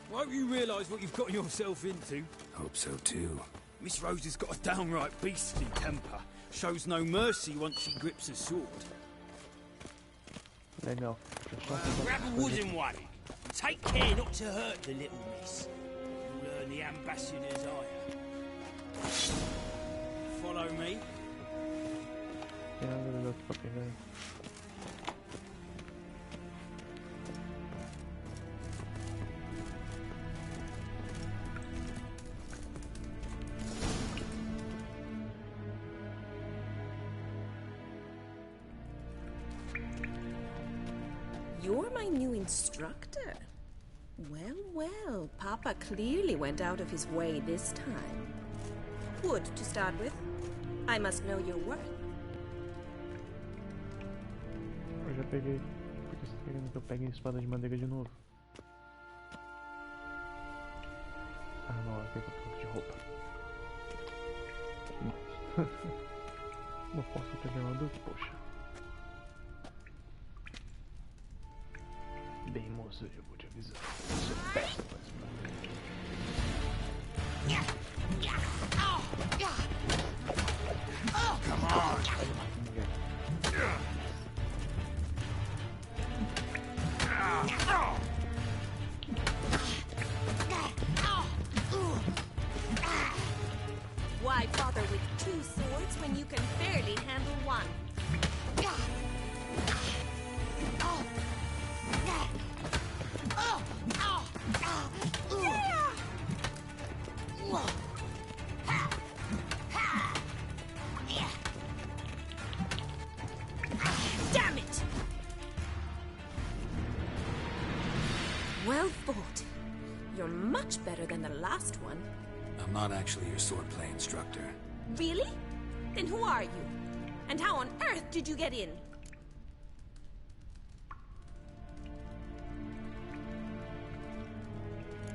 Speaker 13: Won't you realise what you've got yourself into?
Speaker 5: Hope so too.
Speaker 13: Miss Rose has got a downright beastly temper. Shows no mercy once she grips a sword.
Speaker 1: Legal.
Speaker 13: Grab a wooden one. Take care not to hurt the little miss. You'll learn the ambassador's ire. Follow me.
Speaker 1: Tem nada de outro pra pegar aí.
Speaker 14: You're my new instructor. Well, well, Papa clearly went out of his way this time. Wood, to start with. I must know your worth.
Speaker 1: peguei. Por que você tá querendo que eu pegue a espada de madeira de novo? Ah, não, eu tenho que trocar de roupa. Não posso pegar uma dúvida, poxa. Bem, moço, eu vou te avisar. Eu sou péssimo pra espada.
Speaker 7: Come on!
Speaker 14: Why bother with two swords when you can barely handle one? Damn it! Well fought. You're much better than the last one.
Speaker 5: I'm not actually your swordplay instructor.
Speaker 14: Really? Then who are you? And how on earth did you get in?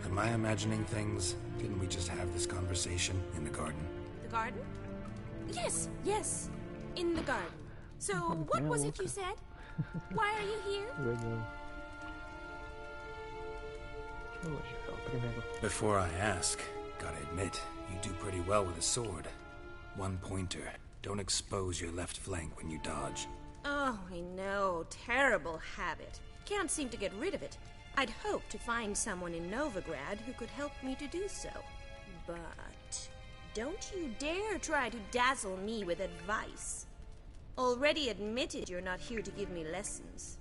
Speaker 5: Am I imagining things? Didn't we just have this conversation in the garden?
Speaker 14: The garden? Yes, yes. In the garden. So, what was it you said? Why are you here?
Speaker 5: Before I ask, gotta admit, you do pretty well with a sword. One pointer. Don't expose your left flank when you dodge.
Speaker 14: Oh, I know. Terrible habit. Can't seem to get rid of it. I'd hoped to find someone in Novigrad who could help me to do so. But don't you dare try to dazzle me with advice. Already admitted you're not here to give me lessons.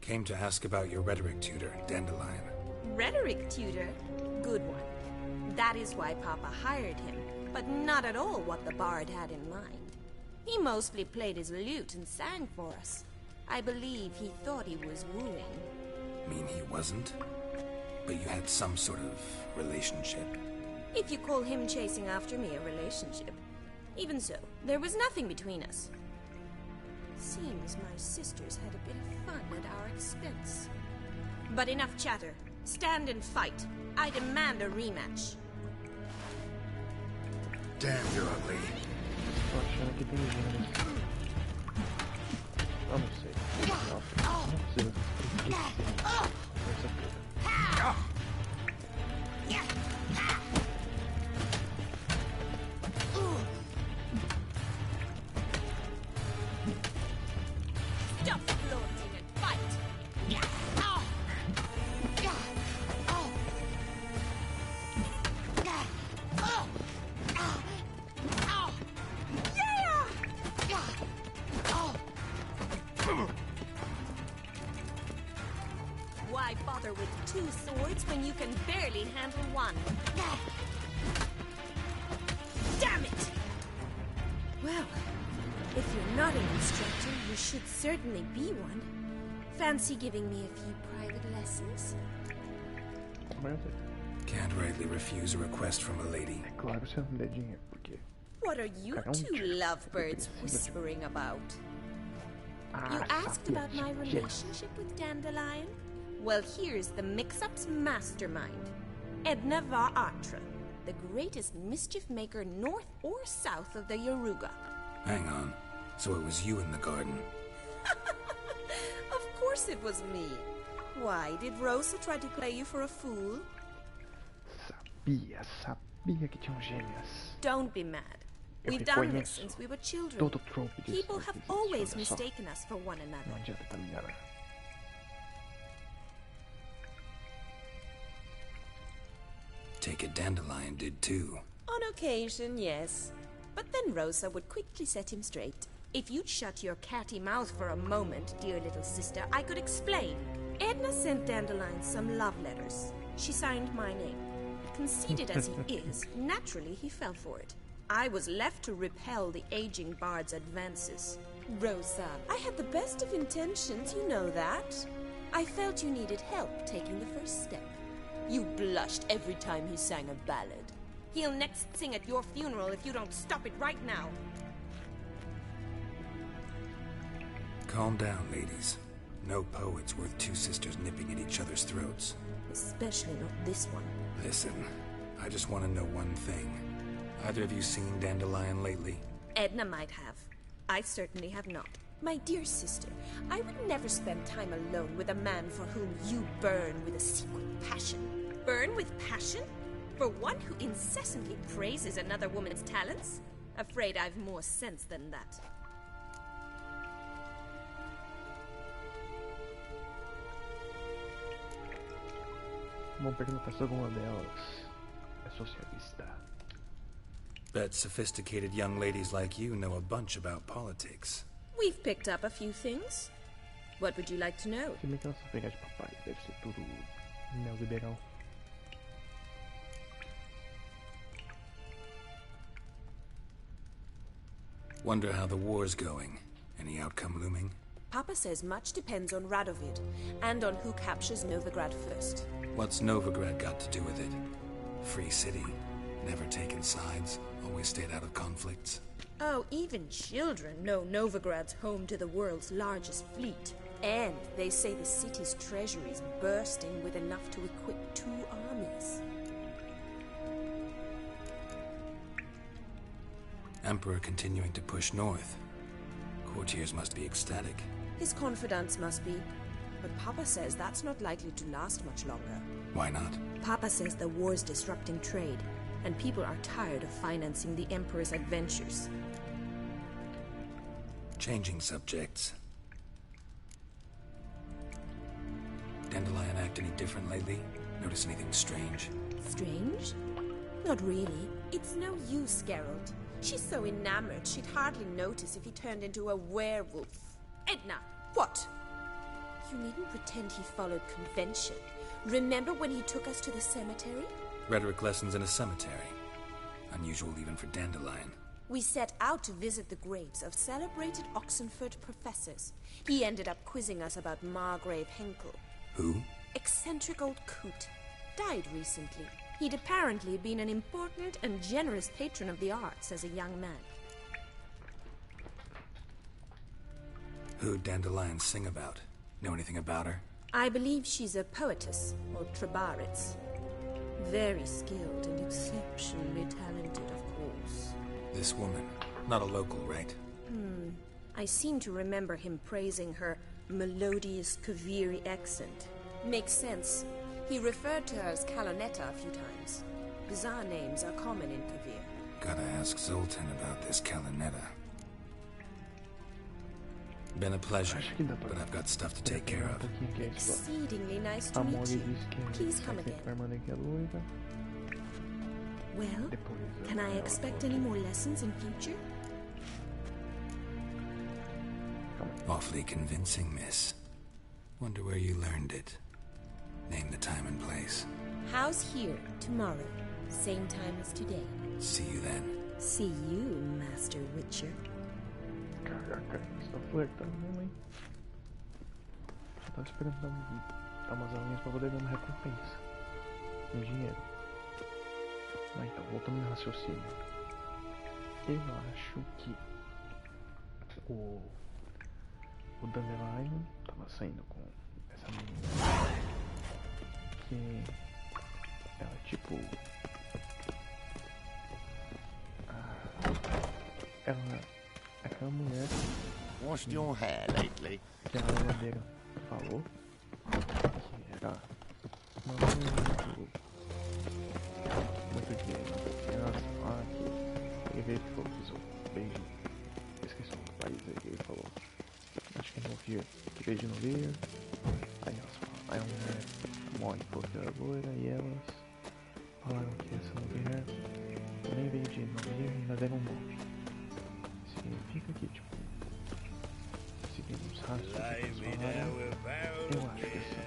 Speaker 5: Came to ask about your rhetoric tutor, Dandelion.
Speaker 14: Rhetoric tutor? Good one. That is why Papa hired him, but not at all what the bard had in mind. He mostly played his lute and sang for us. I believe he thought he was wooing.
Speaker 5: Mean he wasn't? But you had some sort of relationship?
Speaker 14: If you call him chasing after me a relationship. Even so, there was nothing between us. Seems my sisters had a bit of fun at our expense. But enough chatter. Stand and fight. I demand a rematch.
Speaker 7: Damn, you're ugly.
Speaker 1: Tô achando que tem gêneros. Eu não sei. Não precisa.
Speaker 14: Stop flaunting and fight! Why bother with two swords when you can barely handle one? Damn it! Well, if you're not an instructor, you should certainly be one. Fancy giving me a few private lessons?
Speaker 5: Can't rightly refuse a request from a lady.
Speaker 1: É claro, você não der dinheiro, porque...
Speaker 14: What are you two lovebirds whispering about? You asked about my relationship with Dandelion? Well, here's the mix-up's mastermind. Edna Va Atra, the greatest mischief maker north or south of the Yaruga.
Speaker 5: Hang on. So it was you in the garden?
Speaker 14: Of course it was me. Why, did Rosa try to play you for a fool?
Speaker 1: Sabia que tinham gêmeas.
Speaker 14: Don't be mad. We've done this since we were children. People have always mistaken us for one another.
Speaker 1: Não adianta, tá ligado?
Speaker 5: Take it, Dandelion did too.
Speaker 14: On occasion, yes. But then Rosa would quickly set him straight. If you'd shut your catty mouth for a moment, dear little sister, I could explain. Edna sent Dandelion some love letters. She signed my name. Conceited as he is, naturally he fell for it. I was left to repel the aging bard's advances. Rosa, I had the best of intentions, you know that. I felt you needed help taking the first step. You blushed every time he sang a ballad. He'll next sing at your funeral if you don't stop it right now.
Speaker 5: Calm down, ladies. No poet's worth two sisters nipping at each other's throats.
Speaker 14: Especially not this one.
Speaker 5: Listen, I just want to know one thing. Either of you seen Dandelion lately?
Speaker 14: Edna might have. I certainly have not. My dear sister, I would never spend time alone with a man for whom you burn with a secret passion. Burn with passion? For one who incessantly praises another woman's talents? Afraid I've more sense than that.
Speaker 1: Vamos perguntar se alguma delas é socialista.
Speaker 5: Bet sophisticated young ladies like you know a bunch about politics.
Speaker 14: We've picked up a few things. What would you like to know?
Speaker 1: Se bem que elas são pegar de papai, deve ser tudo neoliberal.
Speaker 5: Wonder how the war's going. Any outcome looming?
Speaker 14: Papa says much depends on Radovid, and on who captures Novigrad first.
Speaker 5: What's Novigrad got to do with it? Free city, never taken sides, always stayed out of conflicts.
Speaker 14: Oh, even children know Novigrad's home to the world's largest fleet. And they say the city's treasury is bursting with enough to equip 2 armies.
Speaker 5: Emperor continuing to push north. Courtiers must be ecstatic.
Speaker 14: His confidants must be. But Papa says that's not likely to last much longer.
Speaker 5: Why not?
Speaker 14: Papa says the war's disrupting trade, and people are tired of financing the Emperor's adventures.
Speaker 5: Changing subjects. Dandelion act any different lately? Notice anything strange?
Speaker 14: Strange? Not really. It's no use, Geralt. She's so enamored she'd hardly notice if he turned into a werewolf. Edna, what? You needn't pretend he followed convention. Remember when he took us to the cemetery?
Speaker 5: Rhetoric lessons in a cemetery. Unusual even for Dandelion.
Speaker 14: We set out to visit the graves of celebrated Oxenford professors. He ended up quizzing us about Margrave Henkel.
Speaker 5: Who?
Speaker 14: Eccentric old coot. Died recently. He'd apparently been an important and generous patron of the arts as a young man.
Speaker 5: Who'd Dandelion sing about? Know anything about her?
Speaker 14: I believe she's a poetess, or Trebaritz. Very skilled and exceptionally talented, of course.
Speaker 5: This woman, not a local, right?
Speaker 14: I seem to remember him praising her melodious Kaviri accent. Makes sense. He referred to her as Calonetta a few times. Bizarre names are common in Kavir.
Speaker 5: Gotta ask Zoltan about this Calonetta. Been a pleasure, but I've got stuff to take care of.
Speaker 14: Exceedingly nice to meet you. Please come again. Well, can I expect any more lessons in future?
Speaker 5: Awfully convincing, miss. Wonder where you learned it. Name the time and place.
Speaker 14: House here, tomorrow. Same time as today.
Speaker 5: See you then.
Speaker 14: See you, Master Witcher.
Speaker 1: Caraca, estão flertando, hein? Só tava esperando dar umas aulinhas pra poder dar uma recompensa. Meu dinheiro. Ah, então, voltando no raciocínio. Eu acho que o Dandelion tava saindo com essa menina. Que ela tipo. Ela. Aquela mulher.
Speaker 3: Washed your hair lately?
Speaker 1: Que a verdadeira falou. Que era uma mulher muito de confiança lá. Que ele veio e falou que o beijo. Esqueci o país aí que ele falou. Acho que não via. Que beijo não via. Aí elas falam. Aí a mulher morre porque era loira e elas falaram que essa mulher nem veio de novinha e ainda deram um nome. Significa que, tipo, seguindo os rastros que eles falaram, eu acho que assim,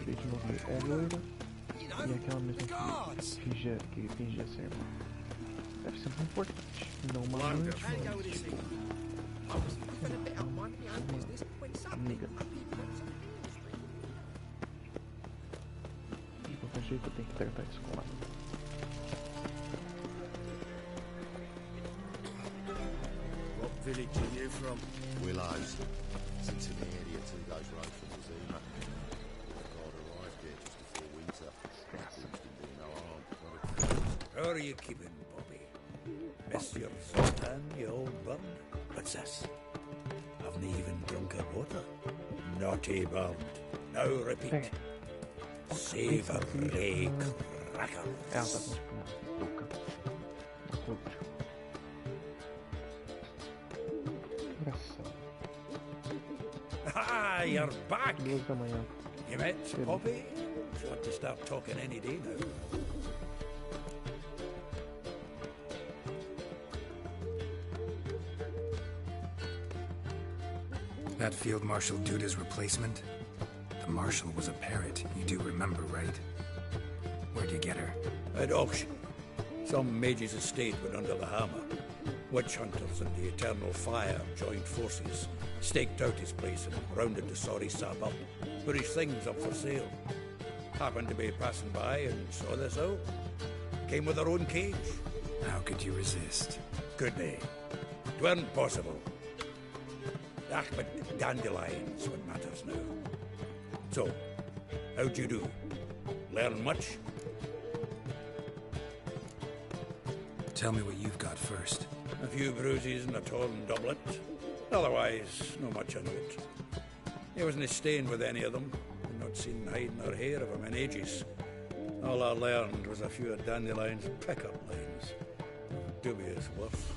Speaker 1: veio de novinha é loira e aquela mesma que fingia ser irmã. Deve ser muito importante, não uma amante, mas tipo, uma amiga. De qualquer jeito eu tenho que tratar isso com ela.
Speaker 15: village are you from?
Speaker 3: Willows. It's in the area 2 days road from Zima. God arrived here just before winter. Things didn't do no harm.
Speaker 2: How are you keeping, Bobby? Miss your sultan, you old bird? Princess, haven't even drunk her water. Naughty bird. Now repeat. Savory crackers. Ah, you're back. You met Bobby? You want to start talking any day now.
Speaker 5: That Field Marshal Duda's replacement? The Marshal was a parrot, you do remember, right? Where'd you get her?
Speaker 2: At auction. Some mage's estate went under the hammer. Witch hunters and the Eternal Fire joined forces, staked out his place and rounded the sorry sap up, put his things up for sale. Happened to be passing by and saw this out. Came with her own cage.
Speaker 5: How could you resist?
Speaker 2: Could they? 'Tweren't possible. Ah, but dandelion's what matters now. So, how'd you do? Learn much?
Speaker 5: Tell me what you've got first.
Speaker 2: A few bruises and a torn doublet. Otherwise, no much of note. He wasn't staying with any of them. I'd not seen hide nor hair of him in ages. All I learned was a few of Dandelion's pickup lines. Dubious worth.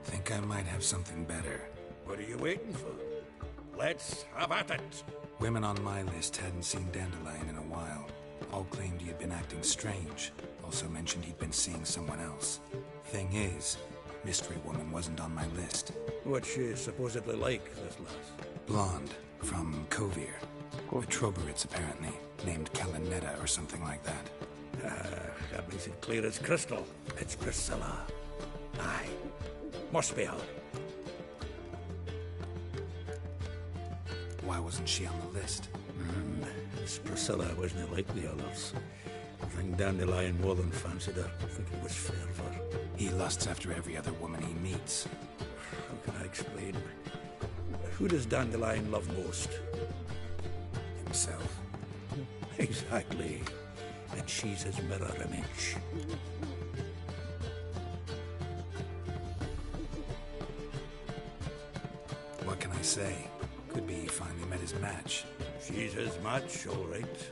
Speaker 5: Think I might have something better.
Speaker 2: What are you waiting for? Let's have at it.
Speaker 5: Women on my list hadn't seen Dandelion in a while. All claimed he had been acting strange. Also mentioned he'd been seeing someone else. Thing is, Mystery Woman wasn't on my list.
Speaker 2: What's she supposedly like, this lass?
Speaker 5: Blonde, from Kovir. A Troberitz, apparently. Named Kalinetta or something like that.
Speaker 2: That makes it clear as crystal. It's Priscilla. Aye. Must be her.
Speaker 5: Why wasn't she on the list?
Speaker 2: This Priscilla wasn't like the others. I think Dandelion more than fancied her. I think it was fervour.
Speaker 5: He lusts after every other woman he meets.
Speaker 2: How can I explain? Who does Dandelion love most?
Speaker 5: Himself.
Speaker 2: Exactly. And she's his mirror image.
Speaker 5: What can I say? Could be he finally met his match.
Speaker 2: She's his match, all right.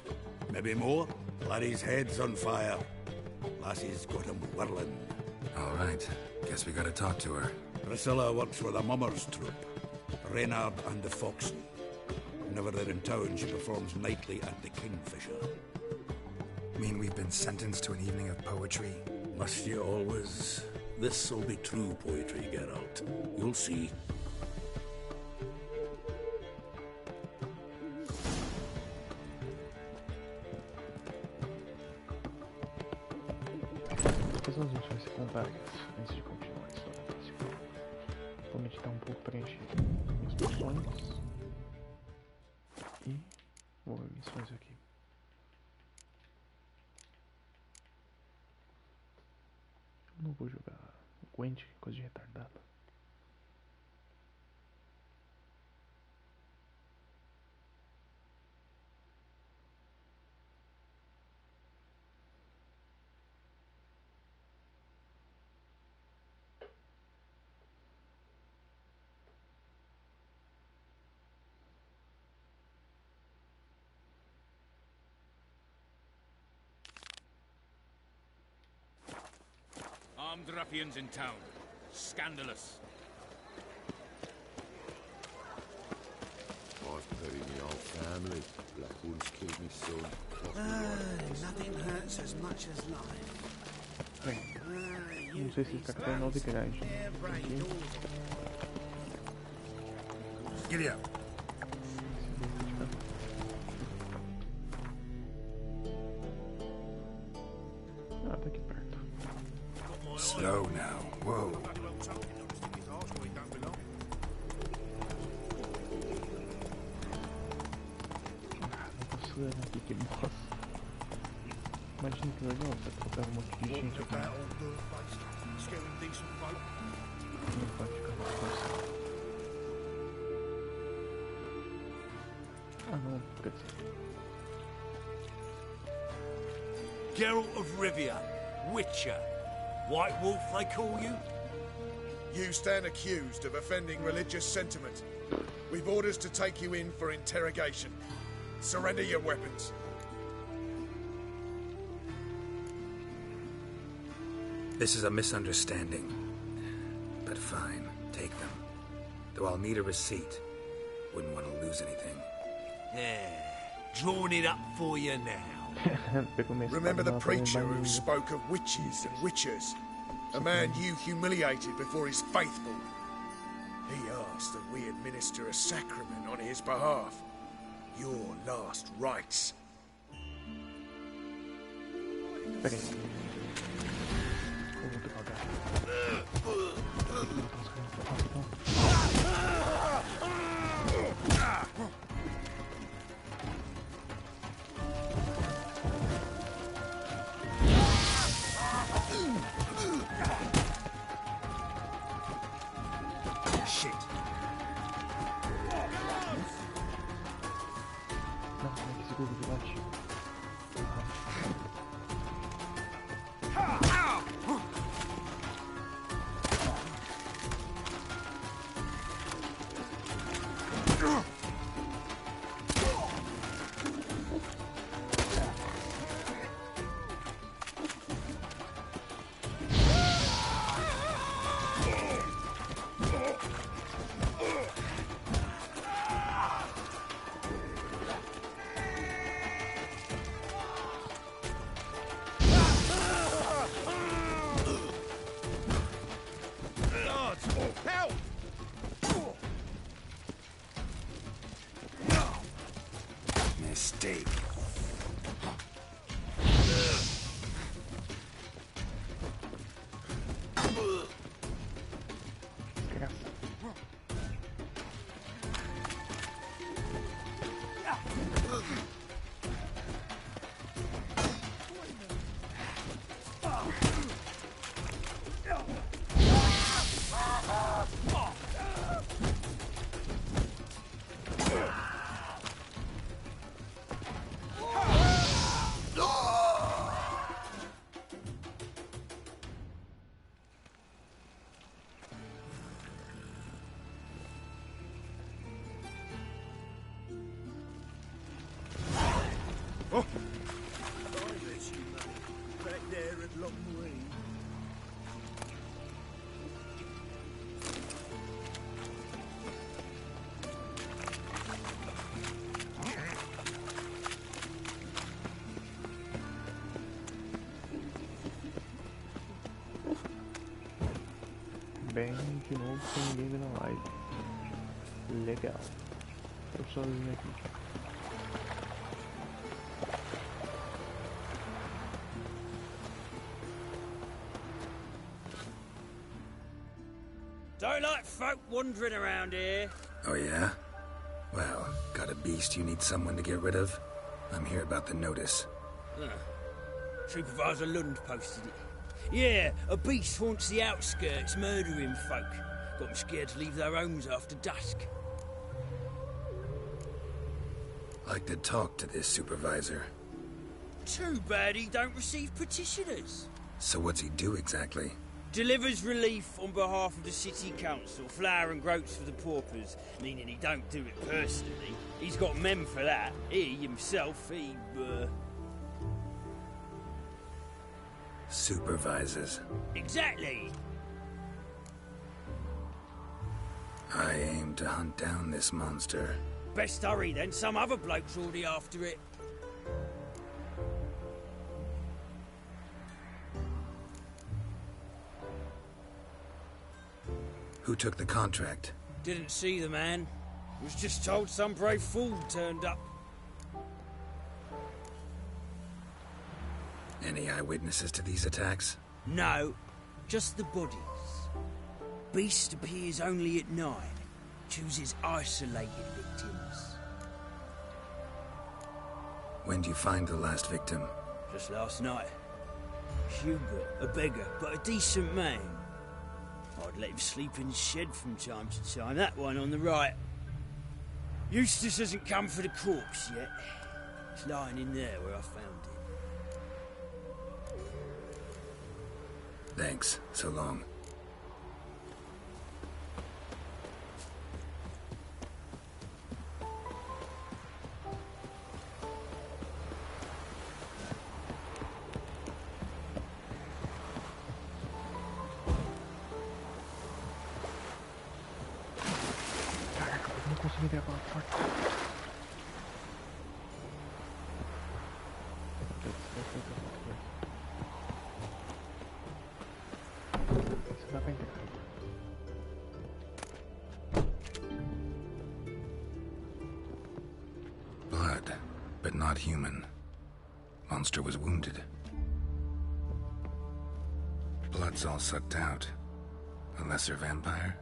Speaker 2: Maybe more. Laddie's head's on fire. Lassie's got him whirling.
Speaker 5: All right. Guess we gotta talk to her.
Speaker 2: Priscilla works with a mummers troupe. Reynard and the Foxen. Whenever they're in town, she performs nightly at the Kingfisher.
Speaker 5: Mean we've been sentenced to an evening of poetry?
Speaker 2: Must you always? This'll be true poetry, Geralt. You'll see.
Speaker 1: Depois a gente vai se contar antes de continuar a história principal. Vou meditar um pouco, preencher minhas poções e vou ver missões aqui. Não vou jogar Gwent, coisa de retardado.
Speaker 16: Armed ruffians in town. Scandalous.
Speaker 3: I've buried my whole family. Black Wolves killed me son.
Speaker 15: Nothing hurts as much as life.
Speaker 1: Bem, não sei se está criando novidade.
Speaker 5: Giddy up.
Speaker 1: Ah, tá aqui perto.
Speaker 5: Slow now. Whoa.
Speaker 1: Ah, não consigo levar aqui, que bosta. Imagina que legal, você colocar um monte de gente aqui. Não pode ficar na situação. Ah não, quer dizer.
Speaker 15: Geralt of Rivia, Witcher. White Wolf, they call you?
Speaker 17: You stand accused of offending religious sentiment. We've orders to take you in for interrogation. Surrender your weapons.
Speaker 5: This is a misunderstanding. But fine, take them. Though I'll need a receipt. Wouldn't want to lose anything.
Speaker 15: Yeah, drawing it up for you now.
Speaker 17: Remember the preacher who spoke of witches and witchers? A man you humiliated before his faithful. He asked that we administer a sacrament on his behalf. Your last rites.
Speaker 1: Okay.
Speaker 5: Mistake.
Speaker 15: Back there at Long Range.
Speaker 1: Bem, de novo sem ninguém na live. Legal. Eu sozinho aqui.
Speaker 13: Don't like folk wandering around here.
Speaker 5: Oh yeah? Well, got a beast you need someone to get rid of? I'm here about the notice.
Speaker 13: Supervisor Lund posted it. Yeah, a beast haunts the outskirts, murdering folk. Got them scared to leave their homes after dusk.
Speaker 5: Like to talk to this supervisor.
Speaker 13: Too bad he don't receive petitioners.
Speaker 5: So what's he do exactly?
Speaker 13: Delivers relief on behalf of the city council, flour and groats for the paupers, meaning he don't do it personally. He's got men for that. He, himself,
Speaker 5: Supervises.
Speaker 13: Exactly.
Speaker 5: I aim to hunt down this monster.
Speaker 13: Best hurry then, some other bloke's already after it.
Speaker 5: Who took the contract?
Speaker 13: Didn't see the man. Was just told some brave fool turned up.
Speaker 5: Any eyewitnesses to these attacks?
Speaker 13: No, just the bodies. Beast appears only at night. Chooses isolated victims.
Speaker 5: When do you find the last victim?
Speaker 18: just last night. Hubert, a beggar, but a decent man. I'd let him sleep in the shed from time to time, that one on the right. Eustace hasn't come for the corpse yet. It's lying in there where I found it.
Speaker 5: Thanks. So long.
Speaker 1: Consegui ver a porta. Isso dá pra entrar.
Speaker 5: Blood, but not human. Monster was wounded. Blood's all sucked out. A lesser vampire?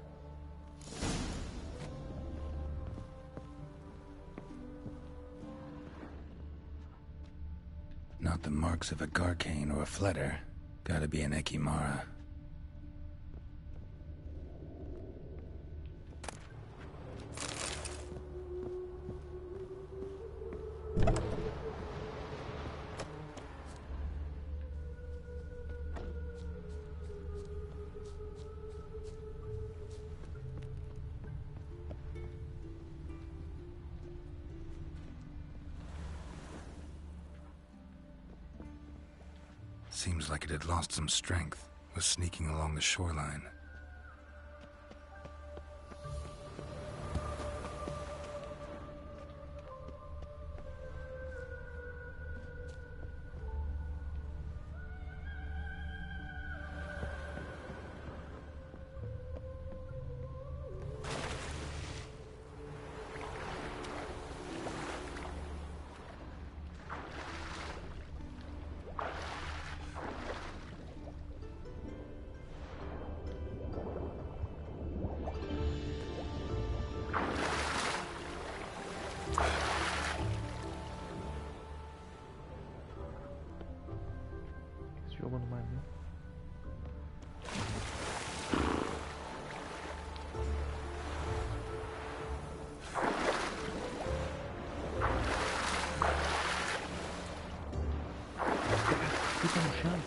Speaker 5: Not the marks of a Garcane or a Fletter. Gotta be an Ekimara. Seems like it had lost some strength, was sneaking along the shoreline.
Speaker 1: Jogo no mar, né? Fica no chão.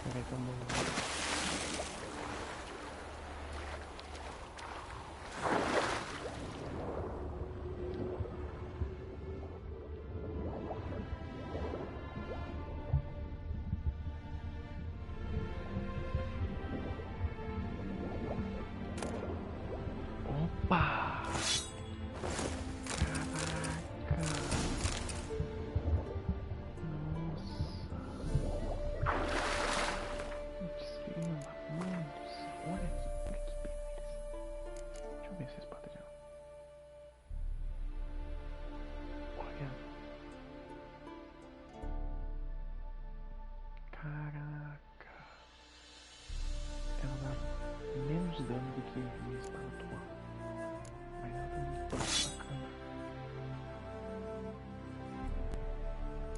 Speaker 1: Peraí, tá bom. Opa! Caraca! Nossa! conhecer esse padrão. Olha. Caraca. Ela dá menos dano do que minha espada atual. Mas ela tá muito bacana.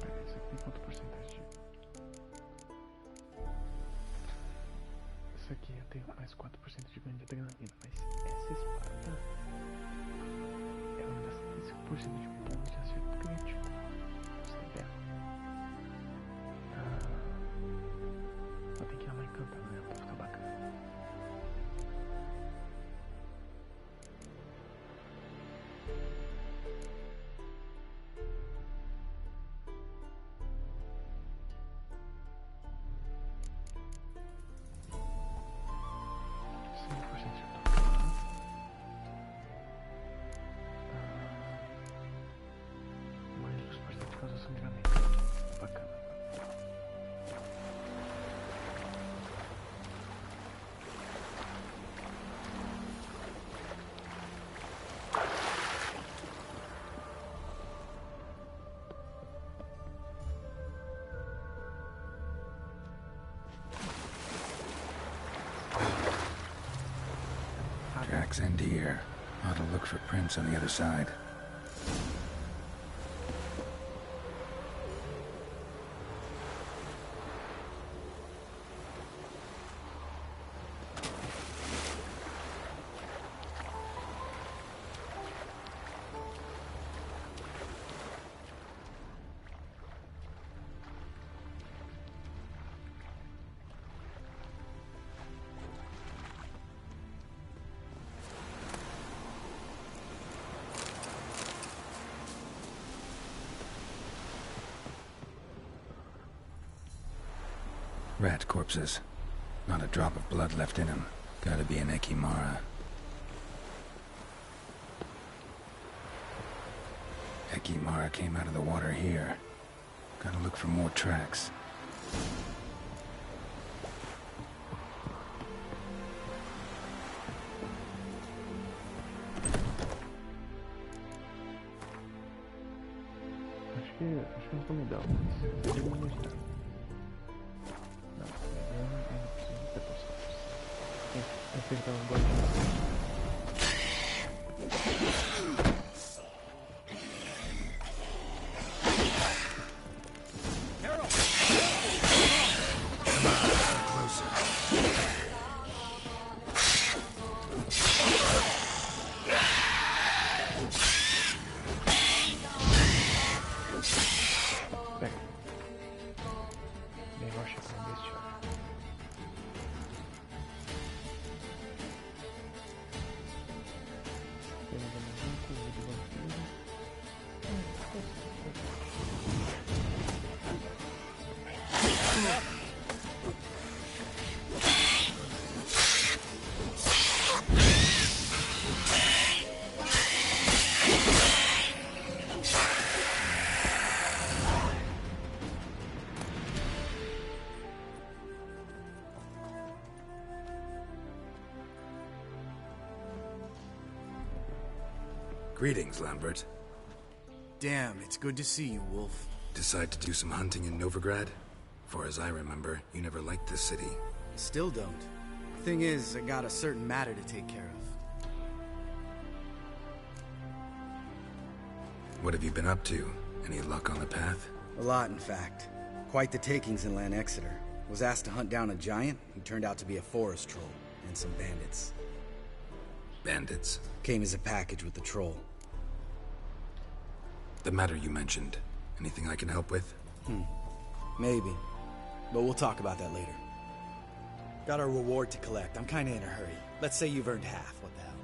Speaker 1: Pera, esse aqui tem quanto porcentagem de... Isso aqui eu tenho mais 4% de ganho de adrenalina, mas essa espada ela me dá 75% de bônus de acerto crítico. Gostei dela. Só tem que dar uma encantada nela pra ficar bacana.
Speaker 5: Tracks end here. Ought to look for prints on the other side. Rat corpses. Not a drop of blood left in them. Gotta be an Ekimara. Ekimara came out of the water here. Gotta look for more tracks.
Speaker 1: Acho que nós vamos dar uma. Acertar um bote.
Speaker 5: Greetings, Lambert.
Speaker 19: Damn, it's good to see you, Wolf.
Speaker 5: Decide to do some hunting in Novigrad? For as I remember, you never liked this city.
Speaker 19: Still don't. Thing is, I got a certain matter to take care of.
Speaker 5: What have you been up to? Any luck on the path?
Speaker 19: A lot, in fact. Quite the takings in Lan Exeter. Was asked to hunt down a giant who turned out to be a forest troll, and some bandits.
Speaker 5: Bandits?
Speaker 19: Came as a package with the troll.
Speaker 5: The matter you mentioned. Anything I can help with?
Speaker 19: Maybe. But we'll talk about that later. Got a reward to collect. I'm kinda in a hurry. Let's say you've earned half. What the hell?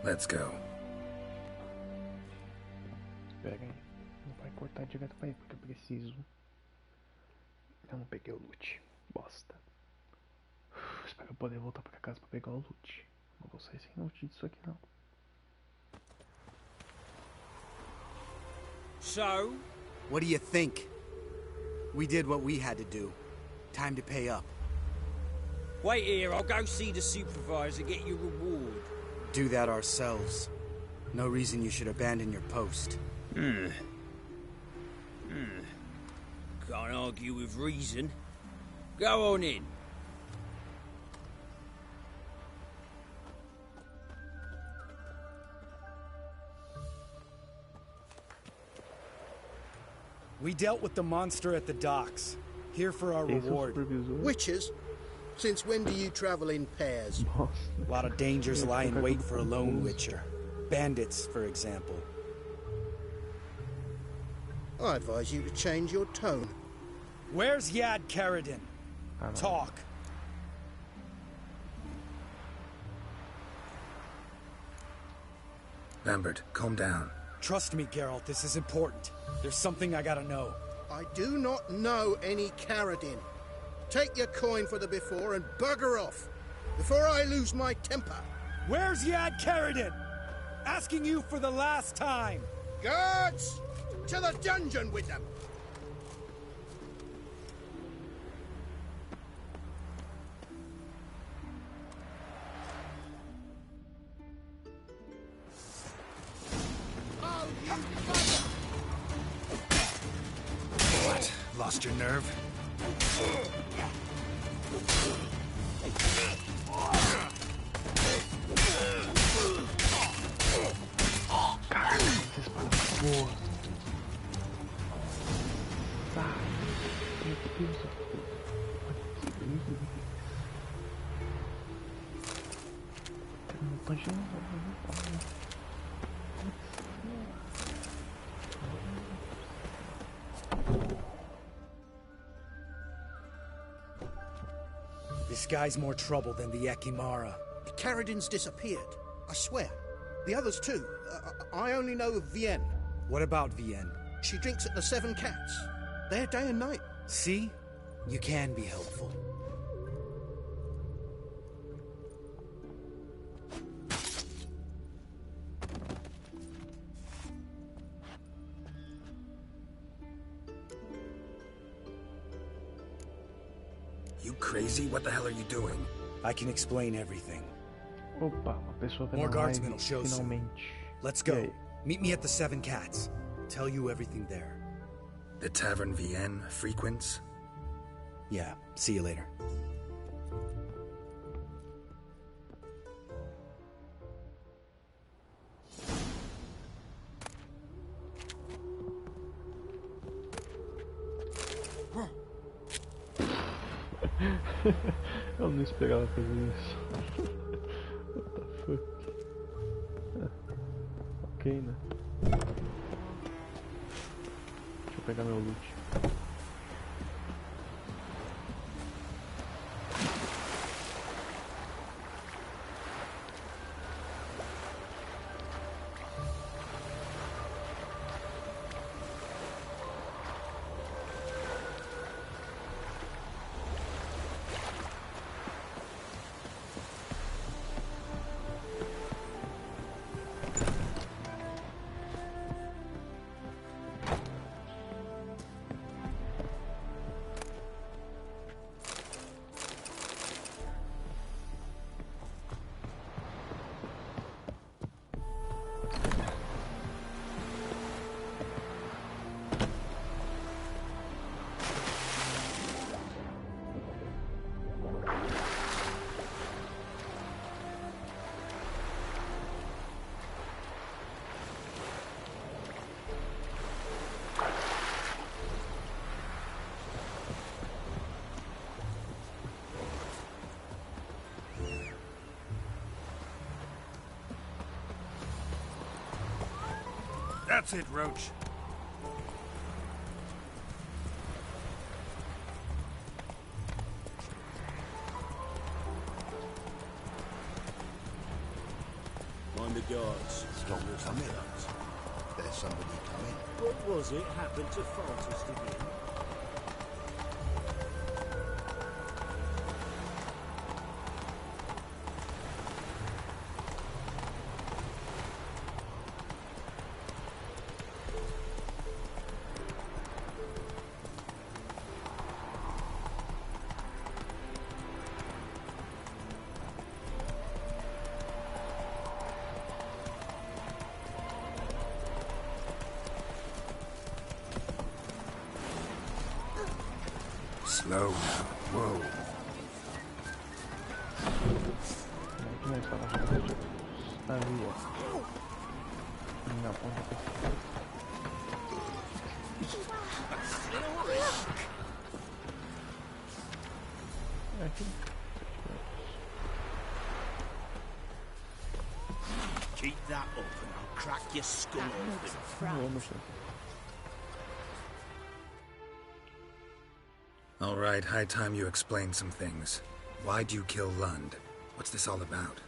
Speaker 5: Let's go.
Speaker 1: Pega aí. Não vai cortar direto pra aí, porque eu preciso. Eu não peguei o loot. Bosta. Espero poder voltar pra casa pra pegar o loot. Não vou sair sem loot disso aqui não.
Speaker 19: So? What do you think? We did what we had to do. Time to pay up.
Speaker 18: Wait here, I'll go see the supervisor, get your reward.
Speaker 19: Do that ourselves. No reason you should abandon your post.
Speaker 18: Can't argue with reason. Go on in.
Speaker 19: We dealt with the monster at the docks. Here for our reward.
Speaker 7: Witches? Since when do you travel in pairs?
Speaker 19: A lot of dangers lie in wait for a lone witcher. Bandits, for example.
Speaker 7: I advise you to change your tone.
Speaker 19: Where's Yad Karadin? Talk.
Speaker 5: Lambert, calm down.
Speaker 19: Trust me, Geralt, this is important. There's something I gotta know.
Speaker 7: I do not know any Karadin. Take your coin for the before and bugger off, before I lose my temper.
Speaker 19: Where's Yad Karadin? Asking you for the last time.
Speaker 7: Guards! To the dungeon with them!
Speaker 5: What? Lost your nerve?
Speaker 19: This guy's more trouble than the Ekimara.
Speaker 7: The Karadin's disappeared, I swear. The others too. I only know of Vienne.
Speaker 19: What about Vienne?
Speaker 7: She drinks at the Seven Cats. There day and night.
Speaker 19: See? You can be helpful.
Speaker 5: You crazy? What the hell are you doing?
Speaker 19: I can explain everything.
Speaker 1: Opa, uma pessoa vai
Speaker 19: More
Speaker 1: na
Speaker 19: guardsmen
Speaker 1: live,
Speaker 19: will show soon.
Speaker 1: finalmente.
Speaker 19: Let's
Speaker 1: E
Speaker 19: go.
Speaker 1: aí?
Speaker 19: Meet me at the Seven Cats. Tell you everything there.
Speaker 5: The Tavern Vienne frequents?
Speaker 19: Yeah, see you later.
Speaker 1: Eu não esperava fazer isso. What the fuck? Ok, né? Deixa eu pegar meu loot.
Speaker 16: That's it, Roach.
Speaker 15: Mind the guards.
Speaker 7: Stop coming. There's somebody coming.
Speaker 15: What was it happened to Francis again?
Speaker 5: Slow now. Whoa.
Speaker 1: Na ponta perfeita.
Speaker 15: Keep that up and I'll crack your skull open.
Speaker 5: All right, high time you explained some things. Why'd you kill Lund? What's this all about?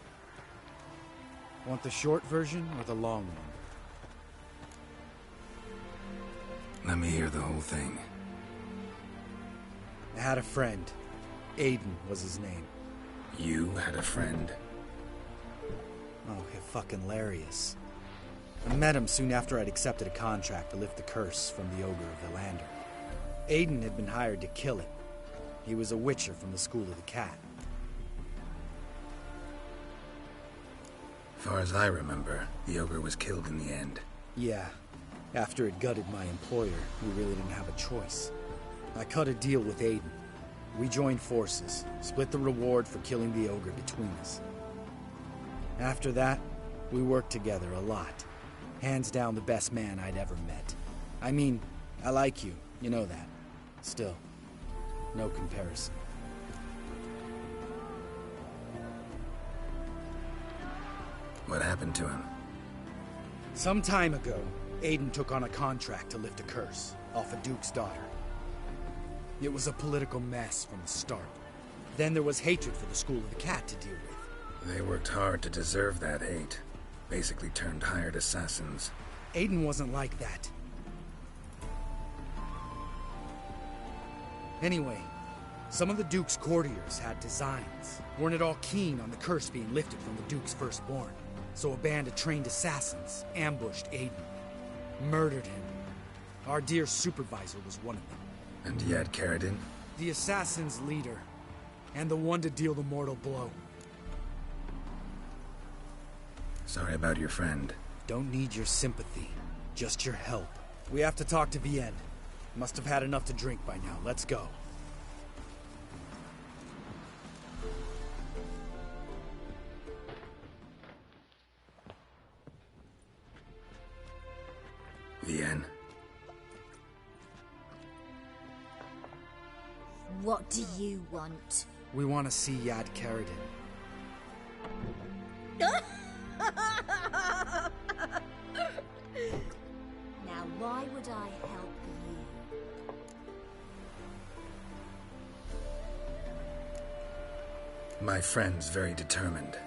Speaker 19: Want the short version or the long one?
Speaker 5: Let me hear the whole thing.
Speaker 19: I had a friend. Aiden was his name.
Speaker 5: You had a friend?
Speaker 19: Oh, fucking hilarious. I met him soon after I'd accepted a contract to lift the curse from the Ogre of the Lander. Aiden had been hired to kill it. He was a witcher from the School of the Cat.
Speaker 5: Far as I remember, the Ogre was killed in the end.
Speaker 19: Yeah. After it gutted my employer, we really didn't have a choice. I cut a deal with Aiden. We joined forces, split the reward for killing the Ogre between us. After that, we worked together a lot. Hands down the best man I'd ever met. I mean, I like you, you know that. Still, no comparison.
Speaker 5: What happened to him?
Speaker 19: Some time ago, Aiden took on a contract to lift a curse off a duke's daughter. It was a political mess from the start. Then there was hatred for the School of the Cat to deal with.
Speaker 5: They worked hard to deserve that hate. Basically turned hired assassins.
Speaker 19: Aiden wasn't like that. Anyway, some of the Duke's courtiers had designs. Weren't at all keen on the curse being lifted from the Duke's firstborn. So a band of trained assassins ambushed Aiden. Murdered him. Our dear supervisor was one of them.
Speaker 5: And you had Caridin?
Speaker 19: The assassin's leader. And the one to deal the mortal blow.
Speaker 5: Sorry about your friend.
Speaker 19: Don't need your sympathy. Just your help. We have to talk to Vienne. Must have had enough to drink by now. Let's go.
Speaker 5: Vienne.
Speaker 10: What do you want?
Speaker 19: We want to see Yad Caridin.
Speaker 10: Now, why would I help you?
Speaker 5: My friend's very determined.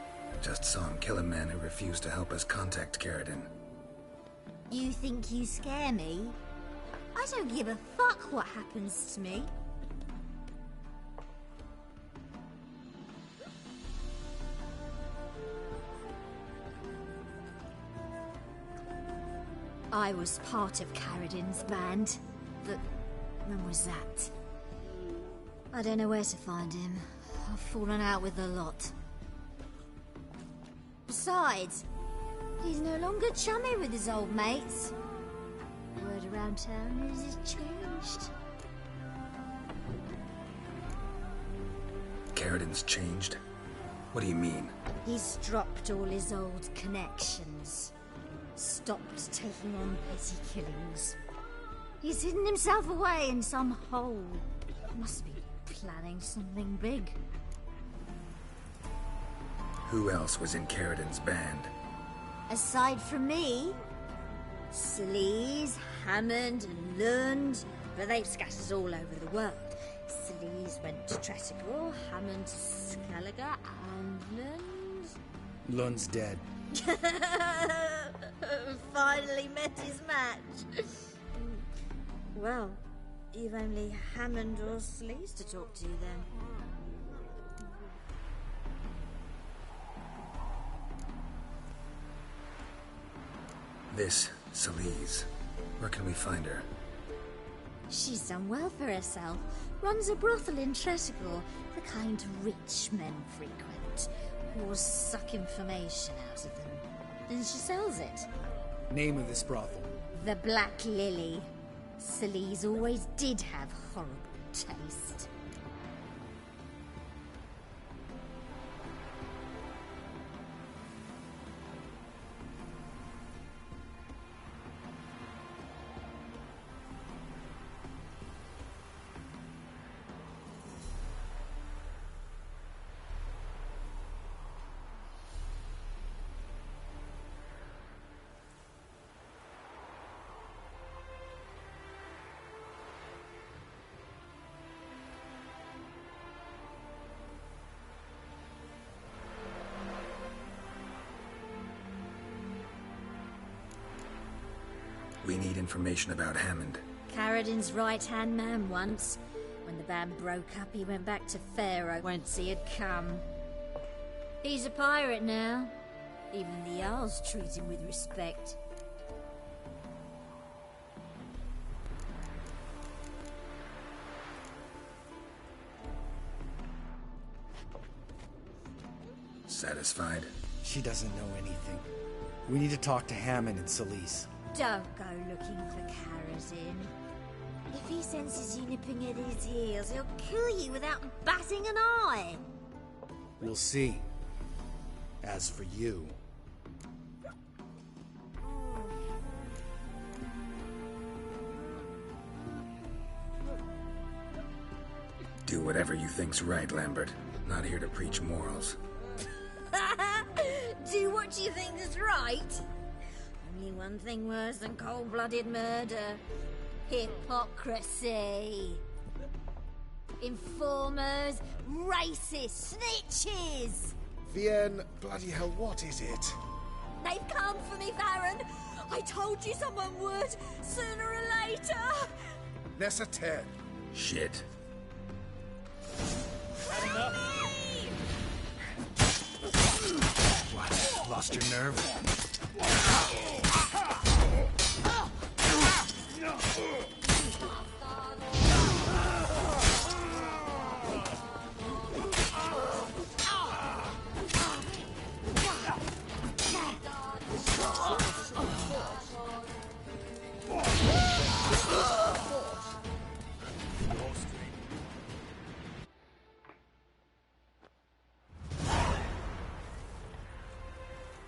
Speaker 5: Just saw him kill a man who refused to help us contact Caridin.
Speaker 10: You think you scare me? I don't give a fuck what happens to me. I was part of Caridin's band, but when was that? I don't know where to find him. I've fallen out with a lot. Besides, he's no longer chummy with his old mates. Word around town is he's changed.
Speaker 5: Caridin's changed? What do you mean?
Speaker 10: He's dropped all his old connections. Stopped taking on petty killings. He's hidden himself away in some hole. Must be planning something big.
Speaker 5: Who else was in Caridin's band?
Speaker 10: Aside from me, Sleaze, Hammond and Lund, but they've scattered all over the world. Sleaze went to Tretigor, Hammond to Skellige, and Lund...
Speaker 19: Lund's dead.
Speaker 10: Finally met his match. Well, you've only Hammond or Sleaze to talk to then.
Speaker 5: This, Sleaze. Where can we find her?
Speaker 10: She's done well for herself. Runs a brothel in Tretigor, the kind rich men frequent. Whores suck information out of them. And she sells it.
Speaker 19: Name of this brothel?
Speaker 10: The Black Lily. Sleaze always did have horrible taste.
Speaker 5: We need information about Hammond.
Speaker 12: Carradin's right-hand man once. When the band broke up, he went back to Pharaoh, whence he had come. He's a pirate now. Even the Jarls treat him with respect.
Speaker 5: Satisfied?
Speaker 19: She doesn't know anything. We need to talk to Hammond and Celise.
Speaker 12: Don't go looking for Carradin. If he senses you nipping at his heels, he'll kill you without batting an eye.
Speaker 19: We'll see. As for you...
Speaker 5: Do whatever you think's right, Lambert. Not here to preach morals.
Speaker 12: Do what you think is right? Only one thing worse than cold-blooded murder. Hypocrisy. Informers, racists, snitches.
Speaker 17: Vienne, bloody hell, what is it?
Speaker 12: They've come for me, Baron. I told you someone would, sooner or later.
Speaker 17: Nessa 10.
Speaker 5: Shit.
Speaker 19: What? Lost your nerve?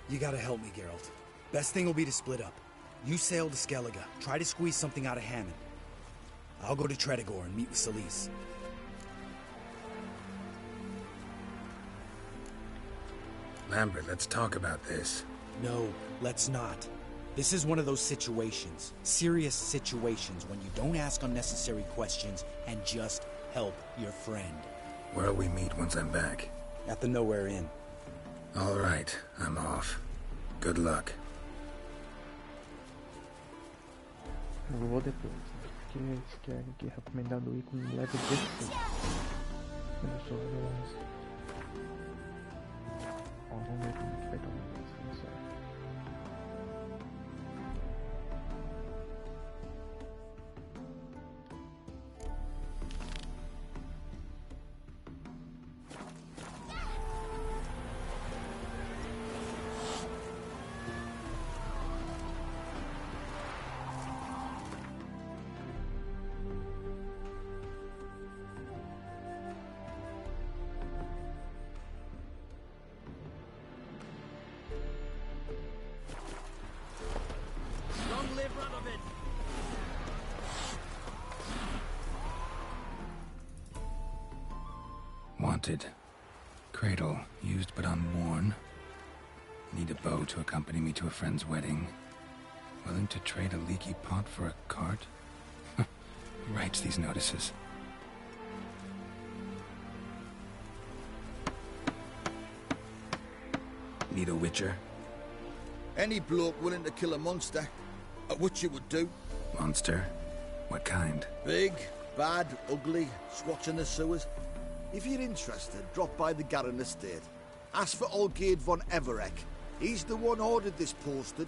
Speaker 19: You gotta help me, Geralt. Best thing will be to split up. You sail to Skellige, try to squeeze something out of Hammond. I'll go to Tredegor and meet with Celise.
Speaker 5: Lambert, let's talk about this.
Speaker 19: No, let's not. This is one of those situations, serious situations, when you don't ask unnecessary questions and just help your friend.
Speaker 5: Where'll we meet once I'm back?
Speaker 19: At the Nowhere Inn.
Speaker 5: All right, I'm off. Good luck.
Speaker 1: Eu vou depois, porque esse que é aqui recomendado ir com level 16. Eu sou level 11. Ó, vamos ver como é que vai estar o negócio.
Speaker 5: Wanted. Cradle, used but unworn. Need a bow to accompany me to a friend's wedding. Willing to trade a leaky pot for a cart? Who writes these notices? Need a witcher?
Speaker 7: Any bloke willing to kill a monster, a witcher would do.
Speaker 5: Monster? What kind?
Speaker 7: Big, bad, ugly, squats in the sewers. If you're interested, drop by the Garren estate. Ask for Olgierd von Everek. He's the one ordered this posted.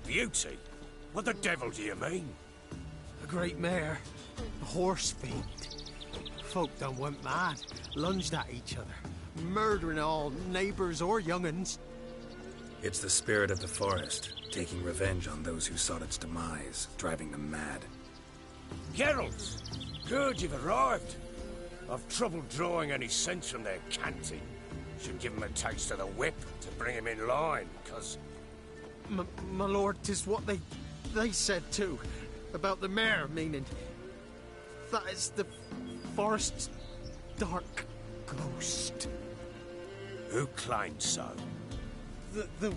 Speaker 2: Beauty? What the devil do you mean?
Speaker 15: A great mare. A horse fiend. Folk done went mad. Lunged at each other. Murdering all neighbours or young'uns.
Speaker 5: It's the spirit of the forest, taking revenge on those who sought its demise, driving them mad.
Speaker 2: Geralt! Good, you've arrived. I've trouble drawing any sense from their canting. Should give him a taste of the whip to bring him in line, 'cause...
Speaker 15: My lord, 'tis what they said too. About the mare, meaning... That is the forest's dark ghost.
Speaker 2: Who claimed so?
Speaker 15: The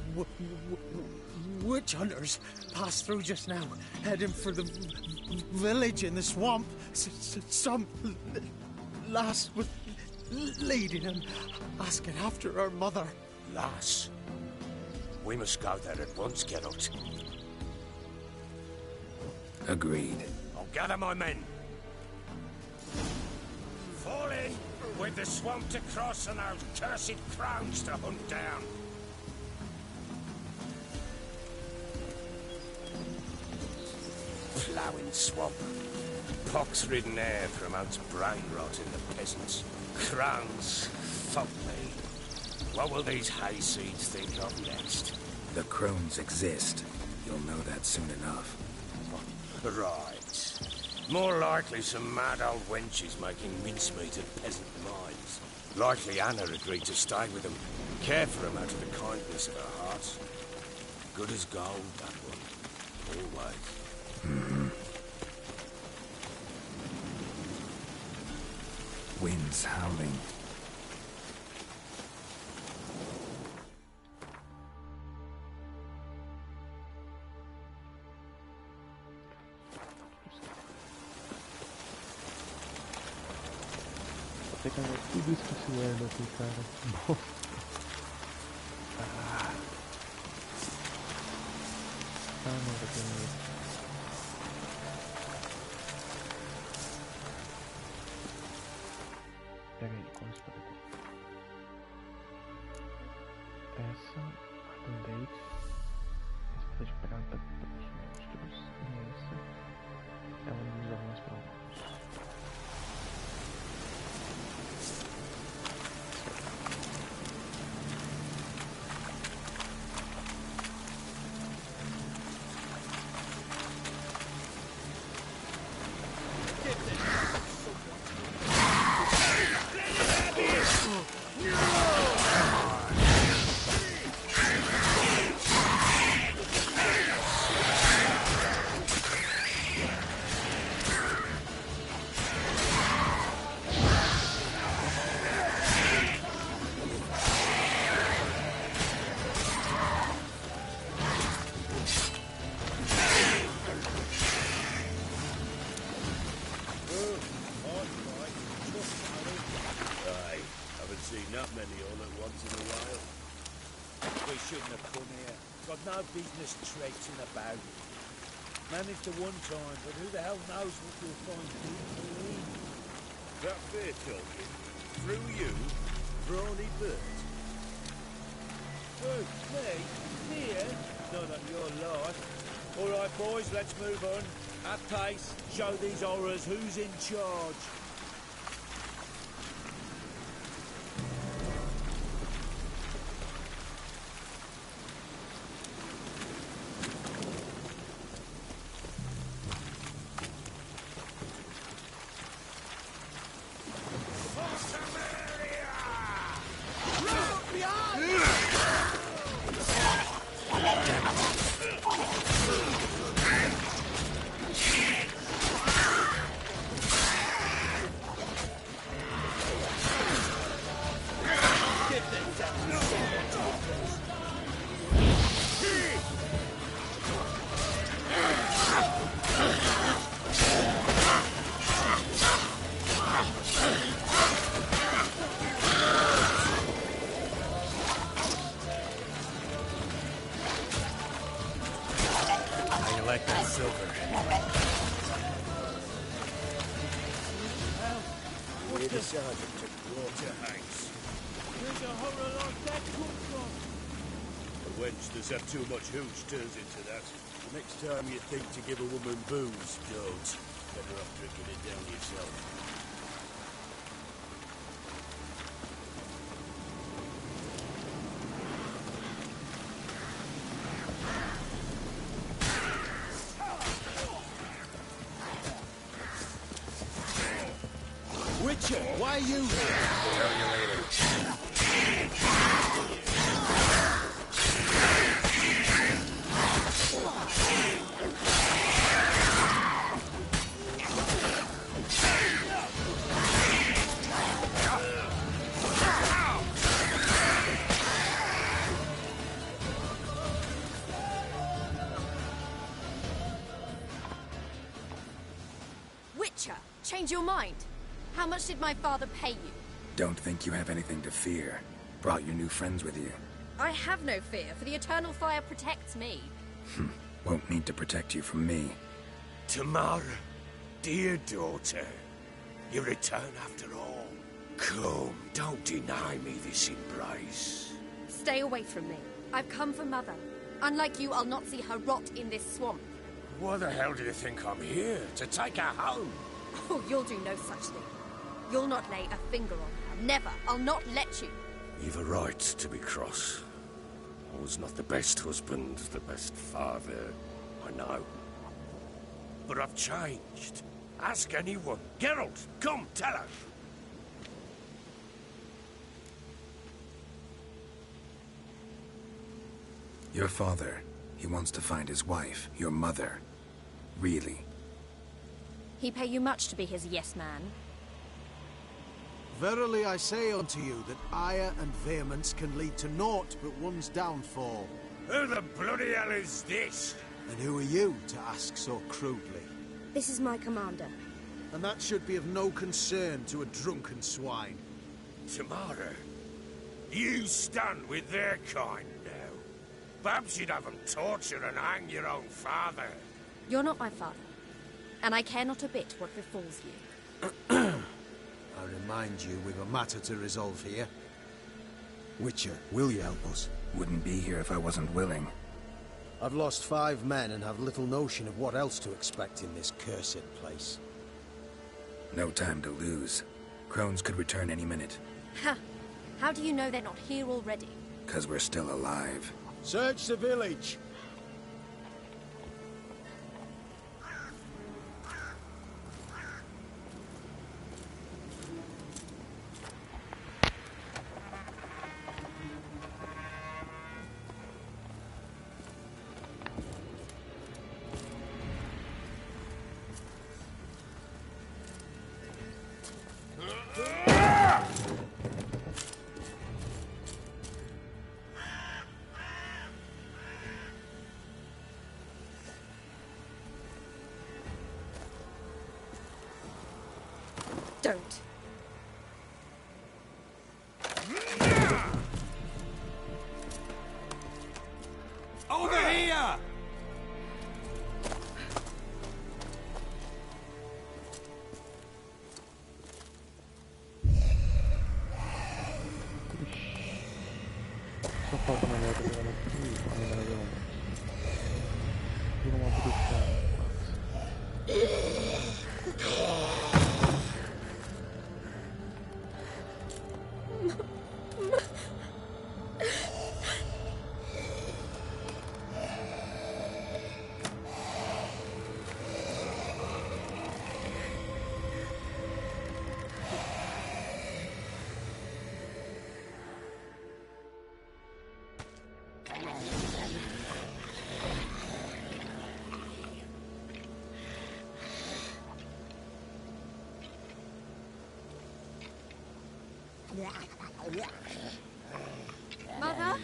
Speaker 15: witch hunters passed through just now, heading for the village in the swamp. Some lass was leading and asking after her mother.
Speaker 2: Lass? We must go there at once, Geralt.
Speaker 5: Agreed.
Speaker 2: I'll gather my men. Fall in! With the swamp to cross and those cursed crones to hunt down. Ploughing swamp. Pox-ridden air promotes brain rot in the peasants. Crones, fuck me. What will these hayseeds think of next?
Speaker 5: The crones exist. You'll know that soon enough.
Speaker 2: Right. More likely some mad old wenches making mincemeat of peasant minds. Likely Anna agreed to stay with them, care for them out of the kindness of her heart. Good as gold, that one. Always.
Speaker 5: Winds howling.
Speaker 1: Tem que ver tudo isso que esse guarda aqui, cara. Não vai ter medo. Pega aí, com isso pra cá. Essa, a band-aid, espada de prata para os monstros, e essa é uma dos armas para humanos.
Speaker 15: Business traipsing about. Managed to one time, but who the hell knows what you'll find here?
Speaker 16: That fair talking? Through you, brawny bird.
Speaker 15: Oh, me? Here? Not on your life. All right, boys, let's move on. At pace, show these horrors who's in charge.
Speaker 2: Like that silver.
Speaker 15: What's
Speaker 2: the sergeant took water house.
Speaker 15: Where's a horror like that come from?
Speaker 16: A wench that's had too much hooch turns into that. The next time you think to give a woman booze, don't. Better off drinking it down yourself.
Speaker 15: Witcher, why are you here?
Speaker 3: Tell you later.
Speaker 20: Witcher, change your mind. How much did my father pay you?
Speaker 5: Don't think you have anything to fear. Brought your new friends with you.
Speaker 20: I have no fear, for the eternal fire protects me.
Speaker 5: Won't need to protect you from me.
Speaker 7: Tamara, dear daughter, you return after all. Come, don't deny me this embrace.
Speaker 20: Stay away from me. I've come for Mother. Unlike you, I'll not see her rot in this swamp.
Speaker 7: Why the hell do you think I'm here? To take her home?
Speaker 20: Oh, you'll do no such thing. You'll not lay a finger on her. Never. I'll not let you.
Speaker 7: You've a right to be cross. I was not the best husband, the best father, I know. But I've changed. Ask anyone. Geralt, come, tell her.
Speaker 5: Your father, he wants to find his wife, your mother. Really.
Speaker 20: He pay you much to be his yes-man.
Speaker 15: Verily I say unto you that ire and vehemence can lead to naught but one's downfall.
Speaker 7: Who the bloody hell is this?
Speaker 15: And who are you to ask so crudely?
Speaker 6: This is my commander.
Speaker 15: And that should be of no concern to a drunken swine.
Speaker 7: Tamara, you stand with their kind now. Perhaps you'd have them torture and hang your own father.
Speaker 20: You're not my father, and I care not a bit what befalls you.
Speaker 15: I remind you, we've a matter to resolve here. Witcher, will you help us?
Speaker 5: Wouldn't be here if I wasn't willing.
Speaker 15: I've lost 5 men and have little notion of what else to expect in this cursed place.
Speaker 5: No time to lose. Crones could return any minute.
Speaker 20: Ha! How do you know they're not here already?
Speaker 5: 'Cause we're still alive.
Speaker 15: Search the village!
Speaker 20: Don't.
Speaker 7: Over here!
Speaker 1: Só falta uma meta agora aqui, uma mineradora. Vira uma bruxa.
Speaker 20: Mother?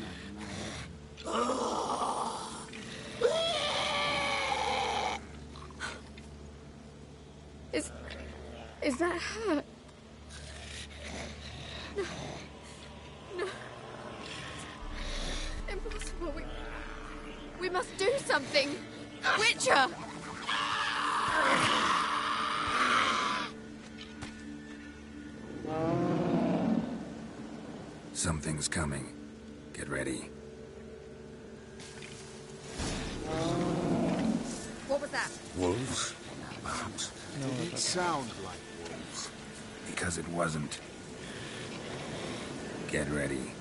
Speaker 20: Is that her? No. No. Impossible. We must do something. Witcher!
Speaker 5: Something's coming. Get ready.
Speaker 20: that?
Speaker 5: Wolves? Perhaps.
Speaker 17: Did it sound like wolves?
Speaker 5: Because it wasn't. Get ready.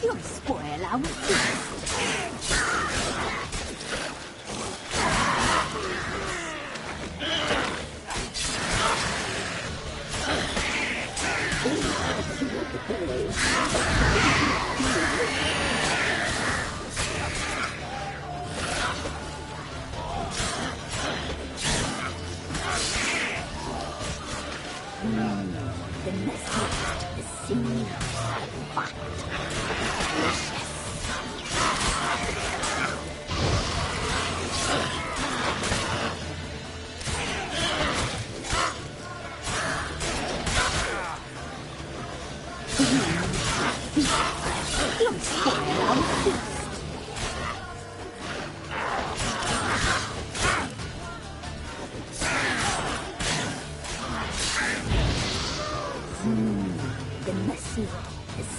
Speaker 10: You'll spoil our feast. The message is seen, but you'll spoil our feast. The messy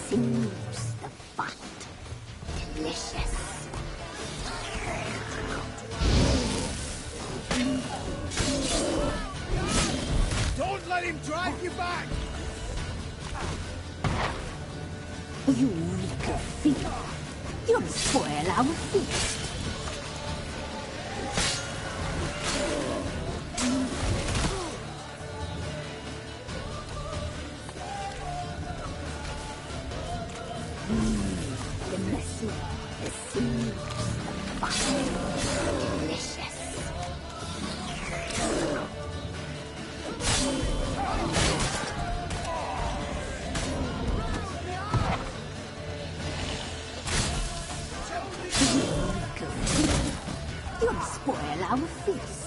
Speaker 10: seems the fat. Delicious.
Speaker 17: Don't let him drive you back!
Speaker 10: You weaker thief. You'll spoil our feast. The messy, the seeds, the fire, delicious. You'll spoil our feast.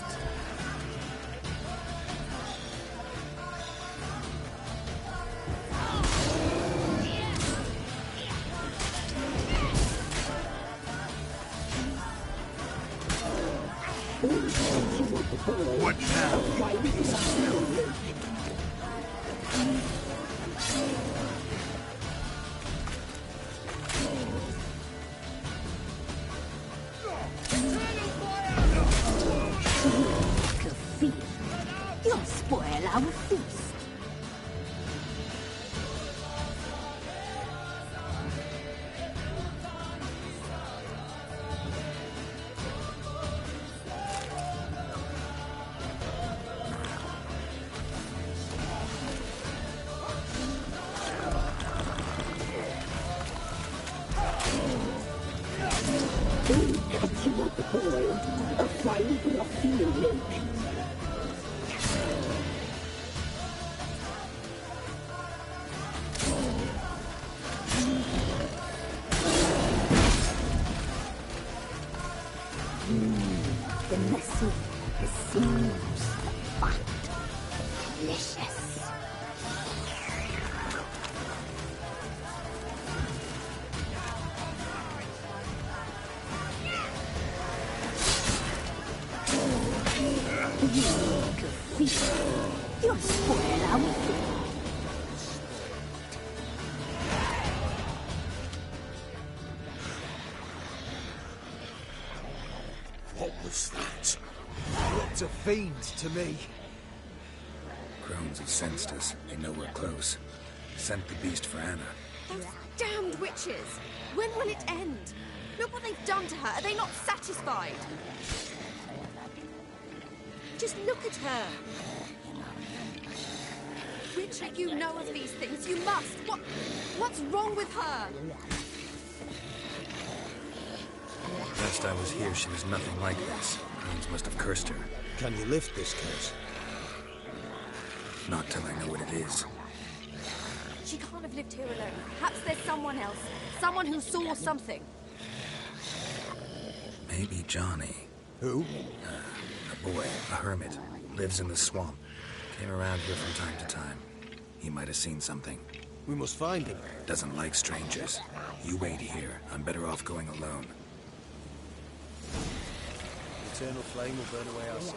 Speaker 17: What now?
Speaker 10: You'll spoil our feast. The messy, the seams, the fat, delicious. You'll spoil our food.
Speaker 17: What was that? Looked a fiend to me.
Speaker 5: Crones have sensed us. They know we're close. Sent the beast for Anna.
Speaker 20: Those damned witches! When will it end? Look what they've done to her. Are they not satisfied? Just look at her. Witcher, you know of these things. You must. What's wrong with her?
Speaker 5: Last I was here, she was nothing like this. Crones must have cursed her.
Speaker 11: Can you lift this curse?
Speaker 5: Not till I know what it is.
Speaker 20: She can't have lived here alone. Perhaps there's someone else. Someone who saw something.
Speaker 5: Maybe Johnny.
Speaker 11: Who?
Speaker 5: A boy, a hermit. Lives in the swamp. Came around here from time to time. He might have seen something.
Speaker 11: We must find him.
Speaker 5: Doesn't like strangers. You wait here. I'm better off going alone.
Speaker 11: The eternal flame will burn away our sins.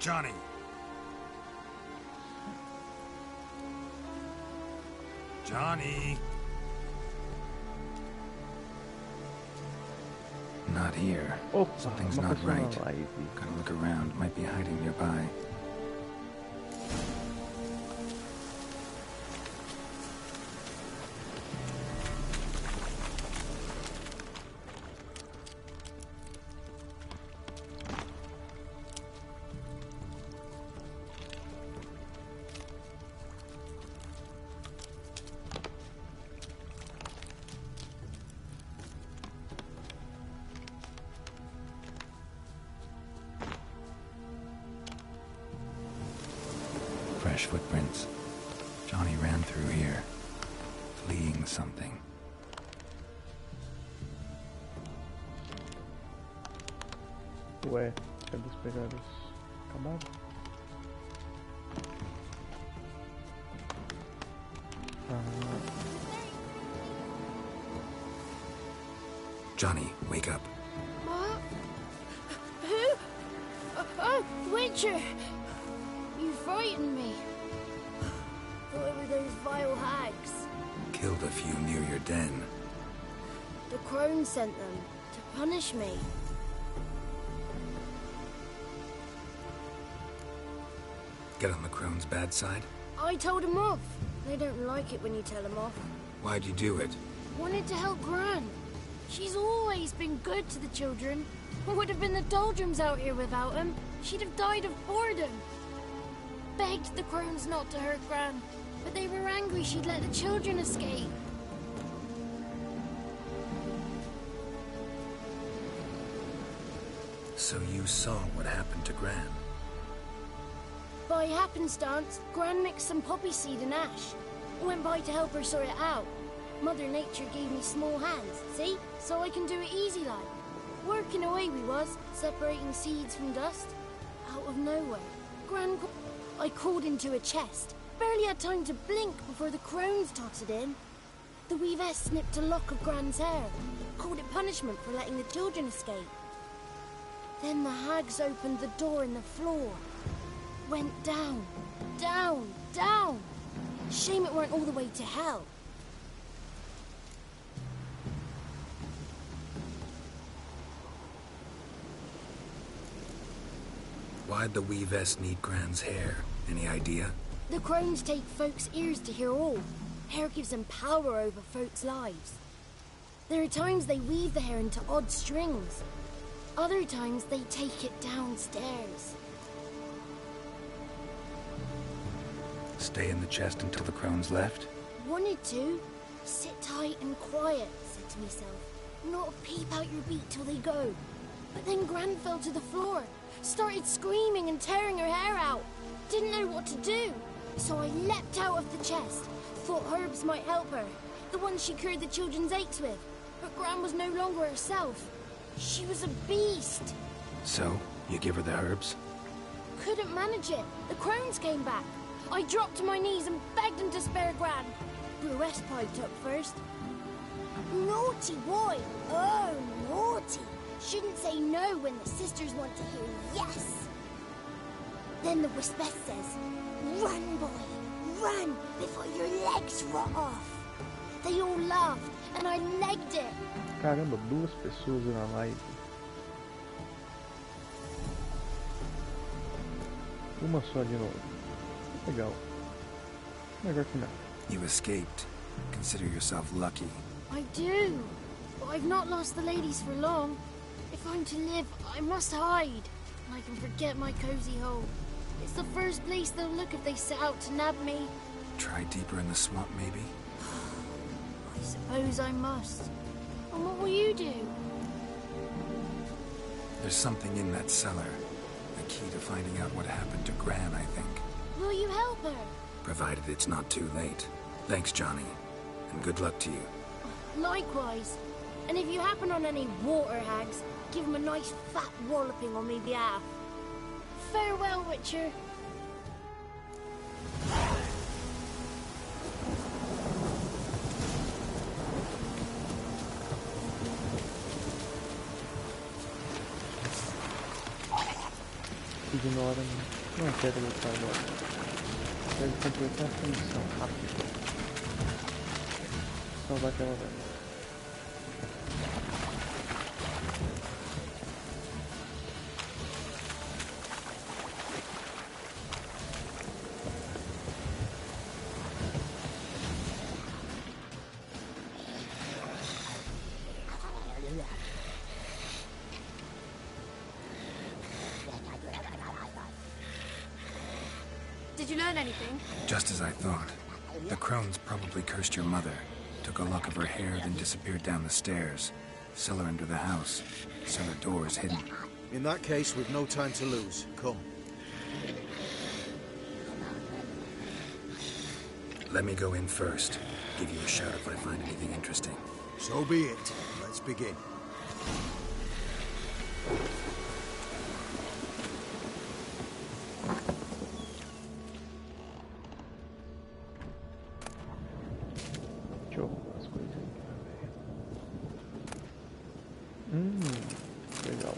Speaker 5: Johnny. Johnny. Not here. Something's not right. Gotta look around. Might be hiding nearby. Fresh footprints. Johnny ran through here, fleeing something.
Speaker 1: Ué, cadê os pegados? Acabaram?
Speaker 5: Johnny, wake up.
Speaker 21: What? Who? Oh, Witcher! You frightened me. Thought it were those vile hags.
Speaker 5: Killed a few near your den.
Speaker 21: The crone sent them to punish me.
Speaker 5: Get on the crone's bad side?
Speaker 21: I told him off. They don't like it when you tell them off.
Speaker 5: Why'd you do it?
Speaker 21: Wanted to help Gran. She's always been good to the children. It would have been the doldrums out here without him. She'd have died of boredom. Begged the crones not to hurt Gran, but they were angry she'd let the children escape.
Speaker 5: So you saw what happened to Gran?
Speaker 21: By happenstance, Gran mixed some poppy seed and ash. I went by to help her sort it out. Mother Nature gave me small hands, see? So I can do it easy like. Working away we was, separating seeds from dust. Out of nowhere, Gran... I crawled into a chest. Barely had time to blink before the crones tottered in. The weavess snipped a lock of Gran's hair. Called it punishment for letting the children escape. Then the hags opened the door in the floor. Went down, down, down. Shame it weren't all the way to hell.
Speaker 5: Why'd the weavess need Gran's hair? Any idea?
Speaker 21: The crones take folks' ears to hear all. Hair gives them power over folks' lives. There are times they weave the hair into odd strings. Other times they take it downstairs.
Speaker 5: Stay in the chest until the crones left?
Speaker 21: Wanted to. Sit tight and quiet, said to myself. Not peep out your beat till they go. But then Gran fell to the floor. Started screaming and tearing her hair out. Didn't know what to do. So I leapt out of the chest. Thought herbs might help her. The ones she cured the children's aches with. But Gran was no longer herself. She was a beast.
Speaker 5: So, you give her the herbs?
Speaker 21: Couldn't manage it. The crones came back. I dropped to my knees and begged them to spare Gran. Bruce piped up first. Naughty boy. Oh, naughty. Shouldn't say no when the sisters want to hear yes. Then the Wispeth says, run, boy, run before your legs rot off. They all laughed and I legged it.
Speaker 1: Caramba, 2 pessoas na live. Uma só de novo. Legal. Melhor que nada.
Speaker 5: You escaped. Consider yourself lucky.
Speaker 21: I do. But I've not lost the ladies for long. If I'm to live, I must hide. I can forget my cozy hole. It's the first place they'll look if they set out to nab me.
Speaker 5: Try deeper in the swamp, maybe?
Speaker 21: I suppose I must. And what will you do?
Speaker 5: There's something in that cellar. The key to finding out what happened to Gran, I think.
Speaker 21: Will you help her?
Speaker 5: Provided it's not too late. Thanks, Johnny. And good luck to you.
Speaker 21: Likewise. And if you happen on any water hags, give them a nice fat walloping on me behalf. Farewell, Witcher.
Speaker 1: ignora, não quero lutar agora. Quero completar essa missão rápido. Salvar aquela velha.
Speaker 20: Did you learn anything?
Speaker 5: Just as I thought. The crones probably cursed your mother, took a lock of her hair, then disappeared down the stairs. Cellar under the house. Cellar doors hidden.
Speaker 19: In that case, we've no time to lose. Come.
Speaker 5: Let me go in first. Give you a shout if I find anything interesting.
Speaker 19: So be it. Let's begin.
Speaker 1: Legal.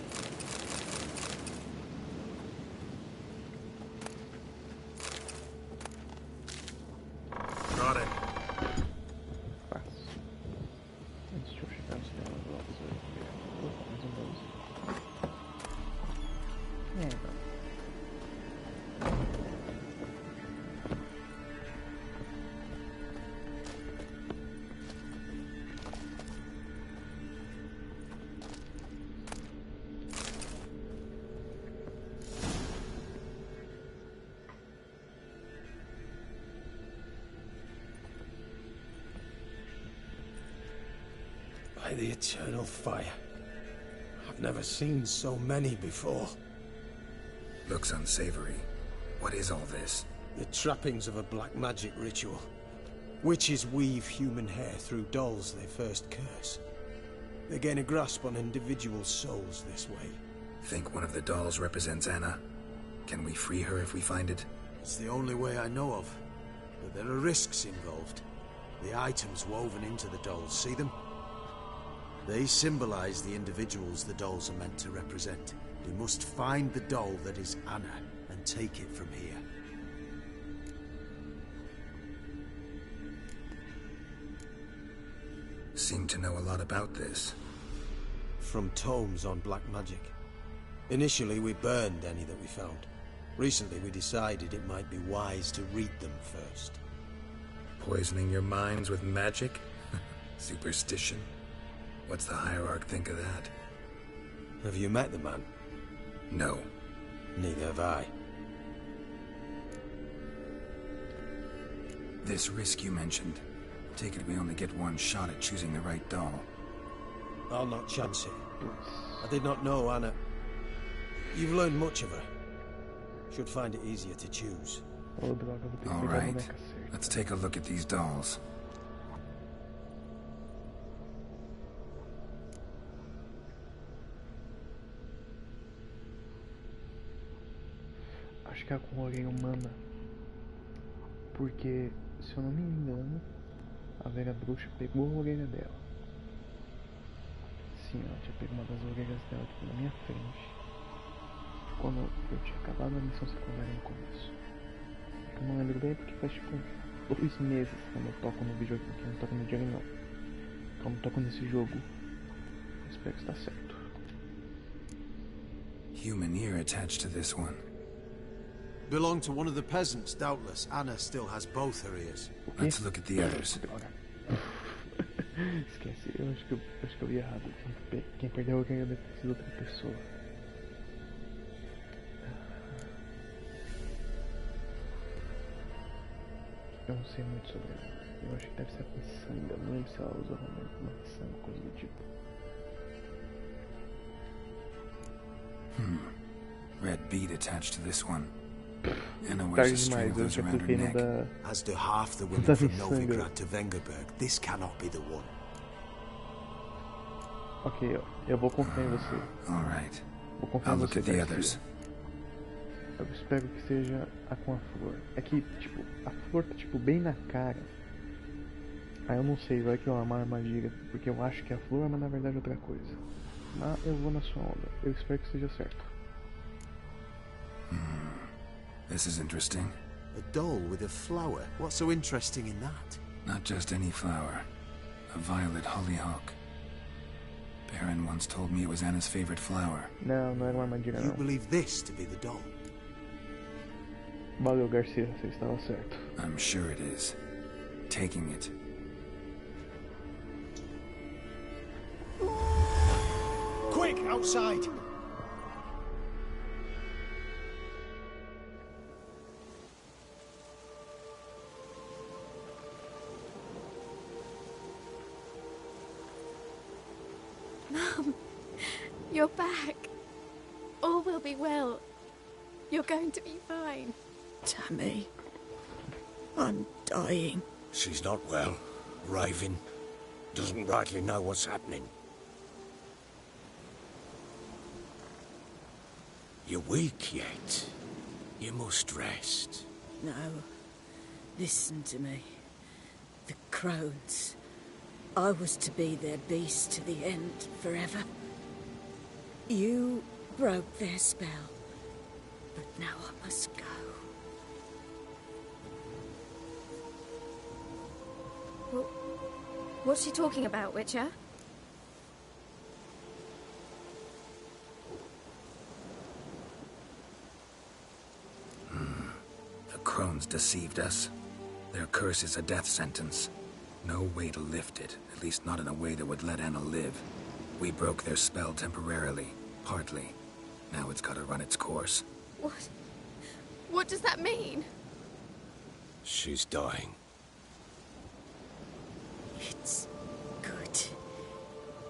Speaker 5: Got it.
Speaker 1: Fácil. Antes de eu chegar no cinema, eu vou fazer mais um 12.
Speaker 17: By the eternal fire. I've never seen so many before.
Speaker 5: Looks unsavory. What is all this?
Speaker 17: The trappings of a black magic ritual. Witches weave human hair through dolls they first curse. They gain a grasp on individual souls this way.
Speaker 5: Think one of the dolls represents Anna? Can we free her if we find it?
Speaker 19: It's the only way I know of. But there are risks involved. The items woven into the dolls, see them? They symbolize the individuals the dolls are meant to represent. We must find the doll that is Anna and take it from here.
Speaker 5: Seem to know a lot about this.
Speaker 17: From tomes on black magic. Initially, we burned any that we found. Recently, we decided it might be wise to read them first.
Speaker 5: Poisoning your minds with magic? Superstition? What's the hierarch think of that?
Speaker 17: Have you met the man?
Speaker 5: No.
Speaker 17: Neither have I.
Speaker 5: This risk you mentioned. Take it we only get one shot at choosing the right doll.
Speaker 17: I'll not chance it. I did not know Anna. You've learned much of her. Should find it easier to choose.
Speaker 5: All right. Let's take a look at these dolls.
Speaker 1: Acho que é com orelha humana. Porque, se eu não me engano, a velha bruxa pegou a orelha dela. Sim, ela tinha pego uma das orelhas dela tipo, na minha frente. Quando eu tinha acabado a missão secundária no começo. Eu não lembro bem porque faz tipo 2 meses que eu não toco no videogame, que eu não toco no videogame não. Que eu não toco nesse jogo. Eu espero que está certo.
Speaker 5: Human ear attached to this one.
Speaker 19: Belonged to one of the peasants, doubtless. Anna still has both her ears.
Speaker 5: Let's look at the others.
Speaker 1: Esquece, eu acho que eu vi errado. Quem perdeu a orelha deve ter sido outra pessoa. Eu não sei muito sobre ela. Eu acho que deve ser a miçanga. Não lembro se ela usa uma miçanga, coisa do tipo.
Speaker 5: Red bead attached to this one. Anna wears a string of those around her neck.
Speaker 19: As do half the women from Novigrad to Vengerberg, this cannot be the one.
Speaker 1: Ok, eu vou confiar em você.
Speaker 5: All right.
Speaker 1: Vou confiar
Speaker 5: I'll
Speaker 1: em
Speaker 5: look
Speaker 1: você.
Speaker 5: at the others.
Speaker 1: Eu espero que seja a com a flor. É que, tipo, a flor tá, tipo, bem na cara. Aí eu não sei, vai que é uma armadilha, porque eu acho que é a flor, mas na verdade é outra coisa. Mas eu vou na sua onda. Eu espero que seja certo.
Speaker 5: This is interesting.
Speaker 3: A doll with a flower? What's so interesting in that?
Speaker 5: Not just any flower. A violet hollyhock. Baron once told me it was Anna's favorite flower.
Speaker 1: Não, não era uma armadilha,
Speaker 3: You
Speaker 1: não.
Speaker 3: believe this to be the doll?
Speaker 1: Valeu, Garcia, você estava certo.
Speaker 5: I'm sure it is. Taking it.
Speaker 15: Quick, outside!
Speaker 21: Mum, you're back. All will be well. You're going to be fine.
Speaker 8: Tammy, I'm dying.
Speaker 11: She's not well. Raving. Doesn't rightly know what's happening. You're weak yet. You must rest.
Speaker 8: No. Listen to me. The crones. I was to be their beast to the end, forever. You broke their spell. But now I must go.
Speaker 21: What's she talking about, Witcher?
Speaker 5: The crones deceived us. Their curse is a death sentence. No way to lift it, at least not in a way that would let Anna live. We broke their spell temporarily, partly. Now it's gotta run its course.
Speaker 21: What? What does that mean?
Speaker 11: She's dying.
Speaker 8: It's good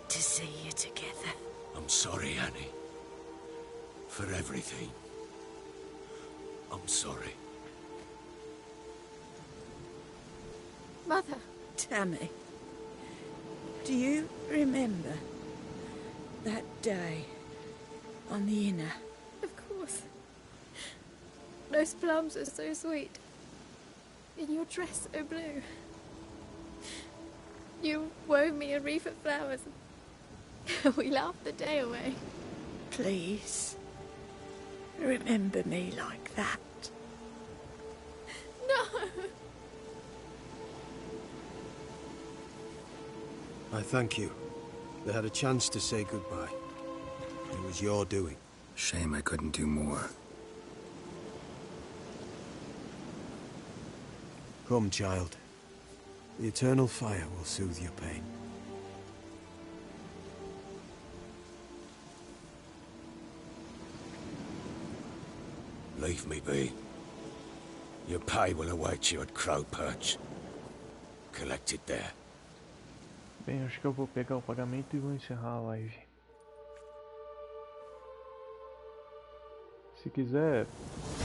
Speaker 8: to see you together.
Speaker 11: I'm sorry, Annie. For everything. I'm sorry.
Speaker 21: Mother.
Speaker 8: Tammy, do you remember that day on the inner?
Speaker 21: Of course. Those plums are so sweet. And your dress so blue. You wove me a wreath of flowers. We laughed the day away.
Speaker 8: Please, remember me like that.
Speaker 21: No!
Speaker 3: I thank you. They had a chance to say goodbye. It was your doing.
Speaker 5: Shame I couldn't do more.
Speaker 3: Come, child. The eternal fire will soothe your pain.
Speaker 11: Leave me be. Your pay will await you at Crow Perch. Collect it there.
Speaker 1: Bem, acho que eu vou pegar o pagamento e vou encerrar a live. Se quiser,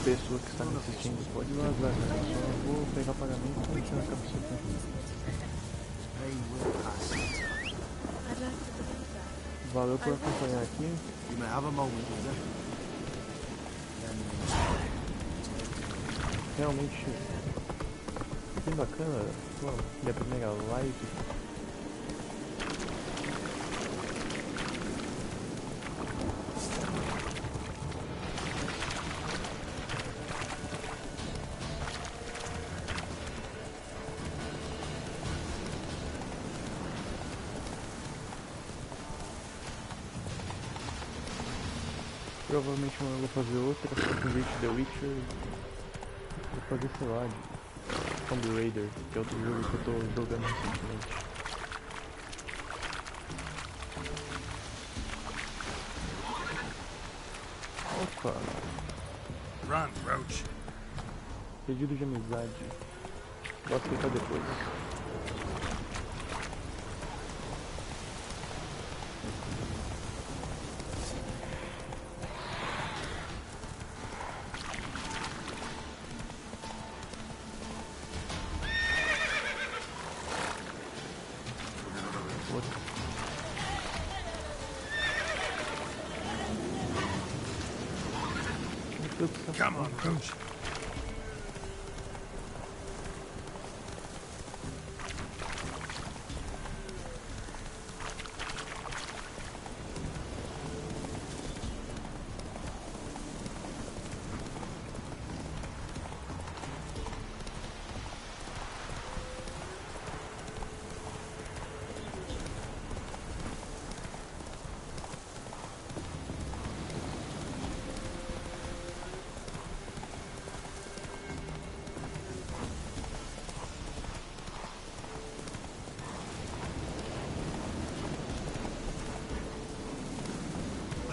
Speaker 1: pessoa que está me assistindo pode vazar, né? Eu só vou pegar o pagamento e encerrar a capsula. Valeu por acompanhar aqui. Realmente bem bacana, pô, minha primeira live. Provavelmente eu vou fazer outra, com o The Witcher. Vou fazer, sei lá, de Tomb Raider, que é outro jogo que eu tô jogando recentemente. Opa!
Speaker 17: Run, Roach.
Speaker 1: Pedido de amizade. Vou aceitar depois.
Speaker 17: Come on, Roach.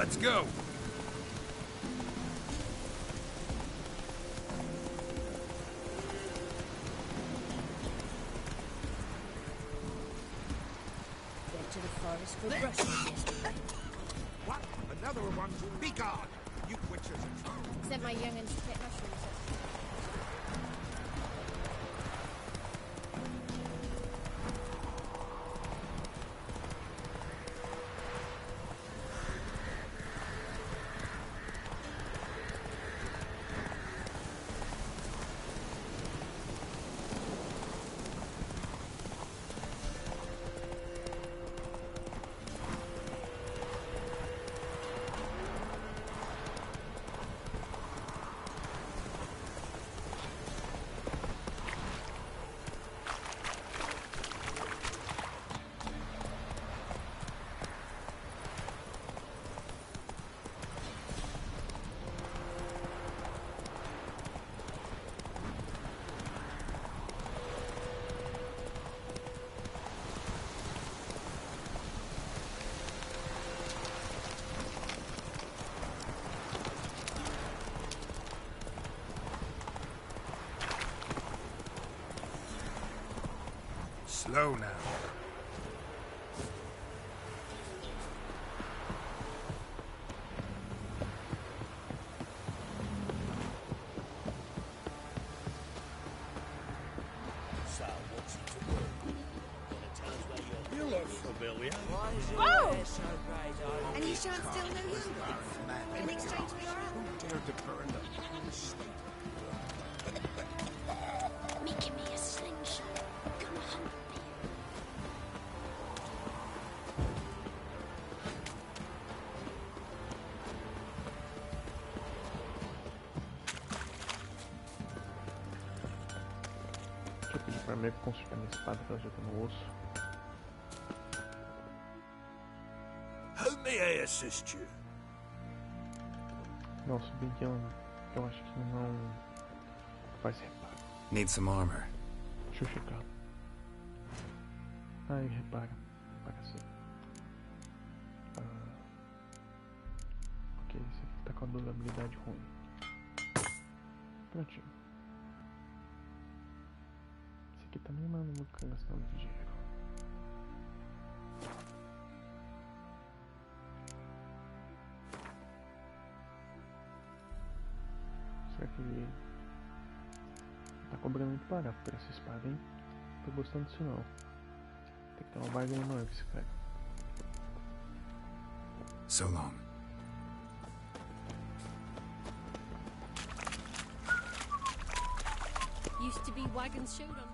Speaker 17: Let's go.
Speaker 8: Went to the forest for Bruxo yesterday.
Speaker 7: What? Another one? Be gone! You witches and trolls.
Speaker 21: Sent my young'uns to pick mushrooms.
Speaker 5: Slow now.
Speaker 16: So, what's it to do? Gonna tell us where you're... You look familiar.
Speaker 14: Why is your
Speaker 20: Oh!
Speaker 14: hair so grey, darling?
Speaker 20: And you shan't steal no younger in exchange for your own.
Speaker 7: Who dared to burn the
Speaker 21: Making me a slingshot. Come hunt me.
Speaker 1: Deixa eu pedir pra mim consertar minha espada que ela já tá no osso.
Speaker 16: Who may I assist you?
Speaker 1: Não, se bem que eu acho que não faz reparo.
Speaker 5: Need some armor.
Speaker 1: Deixa eu checar. Ai, repara. Para assim. Ok, esse aqui tá com a durabilidade ruim. Prontinho. Esse aqui também não fica gastando dinheiro. Será que tá cobrando muito barato por essa espada, hein? Tô gostando disso não. Tem que ter uma barganha maior com esse cara.
Speaker 5: So long.
Speaker 4: Used to be wagons showed on.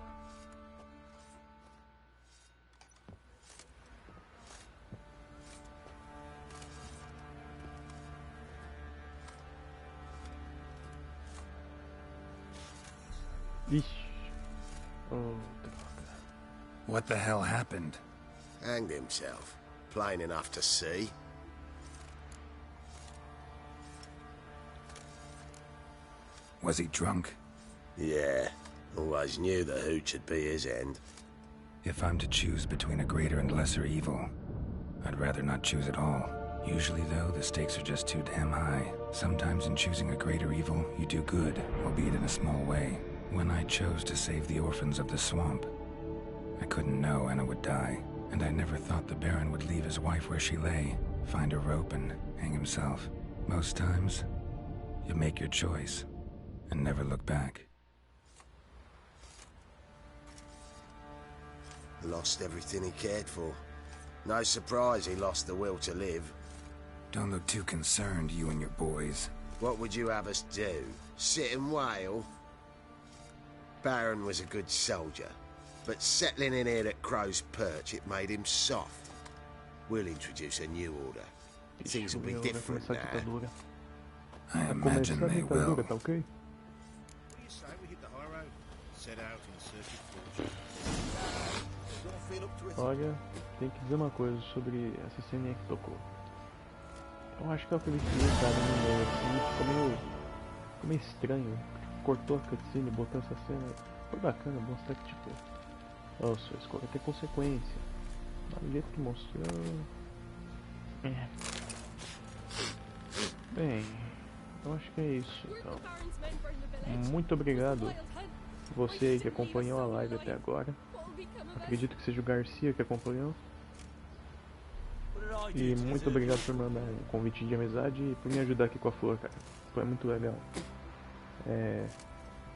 Speaker 1: Ixi. Oh, droga.
Speaker 5: What the hell happened?
Speaker 3: Hanged himself. Plain enough to see.
Speaker 5: Was he drunk?
Speaker 3: Yeah. Always knew the hooch would be his end.
Speaker 5: If I'm to choose between a greater and lesser evil, I'd rather not choose at all. Usually, though, the stakes are just too damn high. Sometimes in choosing a greater evil, you do good, albeit in a small way. When I chose to save the orphans of the swamp, I couldn't know Anna would die, and I never thought the Baron would leave his wife where she lay, find a rope and hang himself. Most times, you make your choice and never look back.
Speaker 3: Lost everything he cared for. No surprise he lost the will to live.
Speaker 5: Don't look too concerned, you and your boys.
Speaker 3: What would you have us do? Sit and wail? Baron was a good soldier, but settling in here at Crow's Perch, it made him soft. We'll introduce a new order. Things will be different now.
Speaker 5: I imagine they will.
Speaker 7: What do you say we hit the high road? Set out in search of fortune.
Speaker 1: Olha, tem que dizer uma coisa sobre essa cena que tocou. Eu acho que eu acreditei, cara, no meio assim, ficou meio estranho. Cortou a cutscene, botou essa cena. Foi bacana mostrar que, tipo, sua escolha tem consequência. Mas do jeito que mostrou. Bem, eu acho que é isso, então. Muito obrigado você aí que acompanhou a live até agora. Acredito que seja o Garcia que acompanhou. E muito obrigado por mandar um convite de amizade e por me ajudar aqui com a flor, cara. Foi muito legal.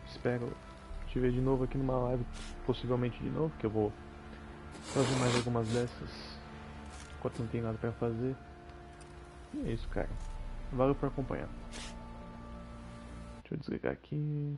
Speaker 1: Espero te ver de novo aqui numa live, possivelmente de novo, que eu vou fazer mais algumas dessas enquanto não tem nada pra fazer. E é isso, cara. Valeu por acompanhar. Deixa eu desligar aqui.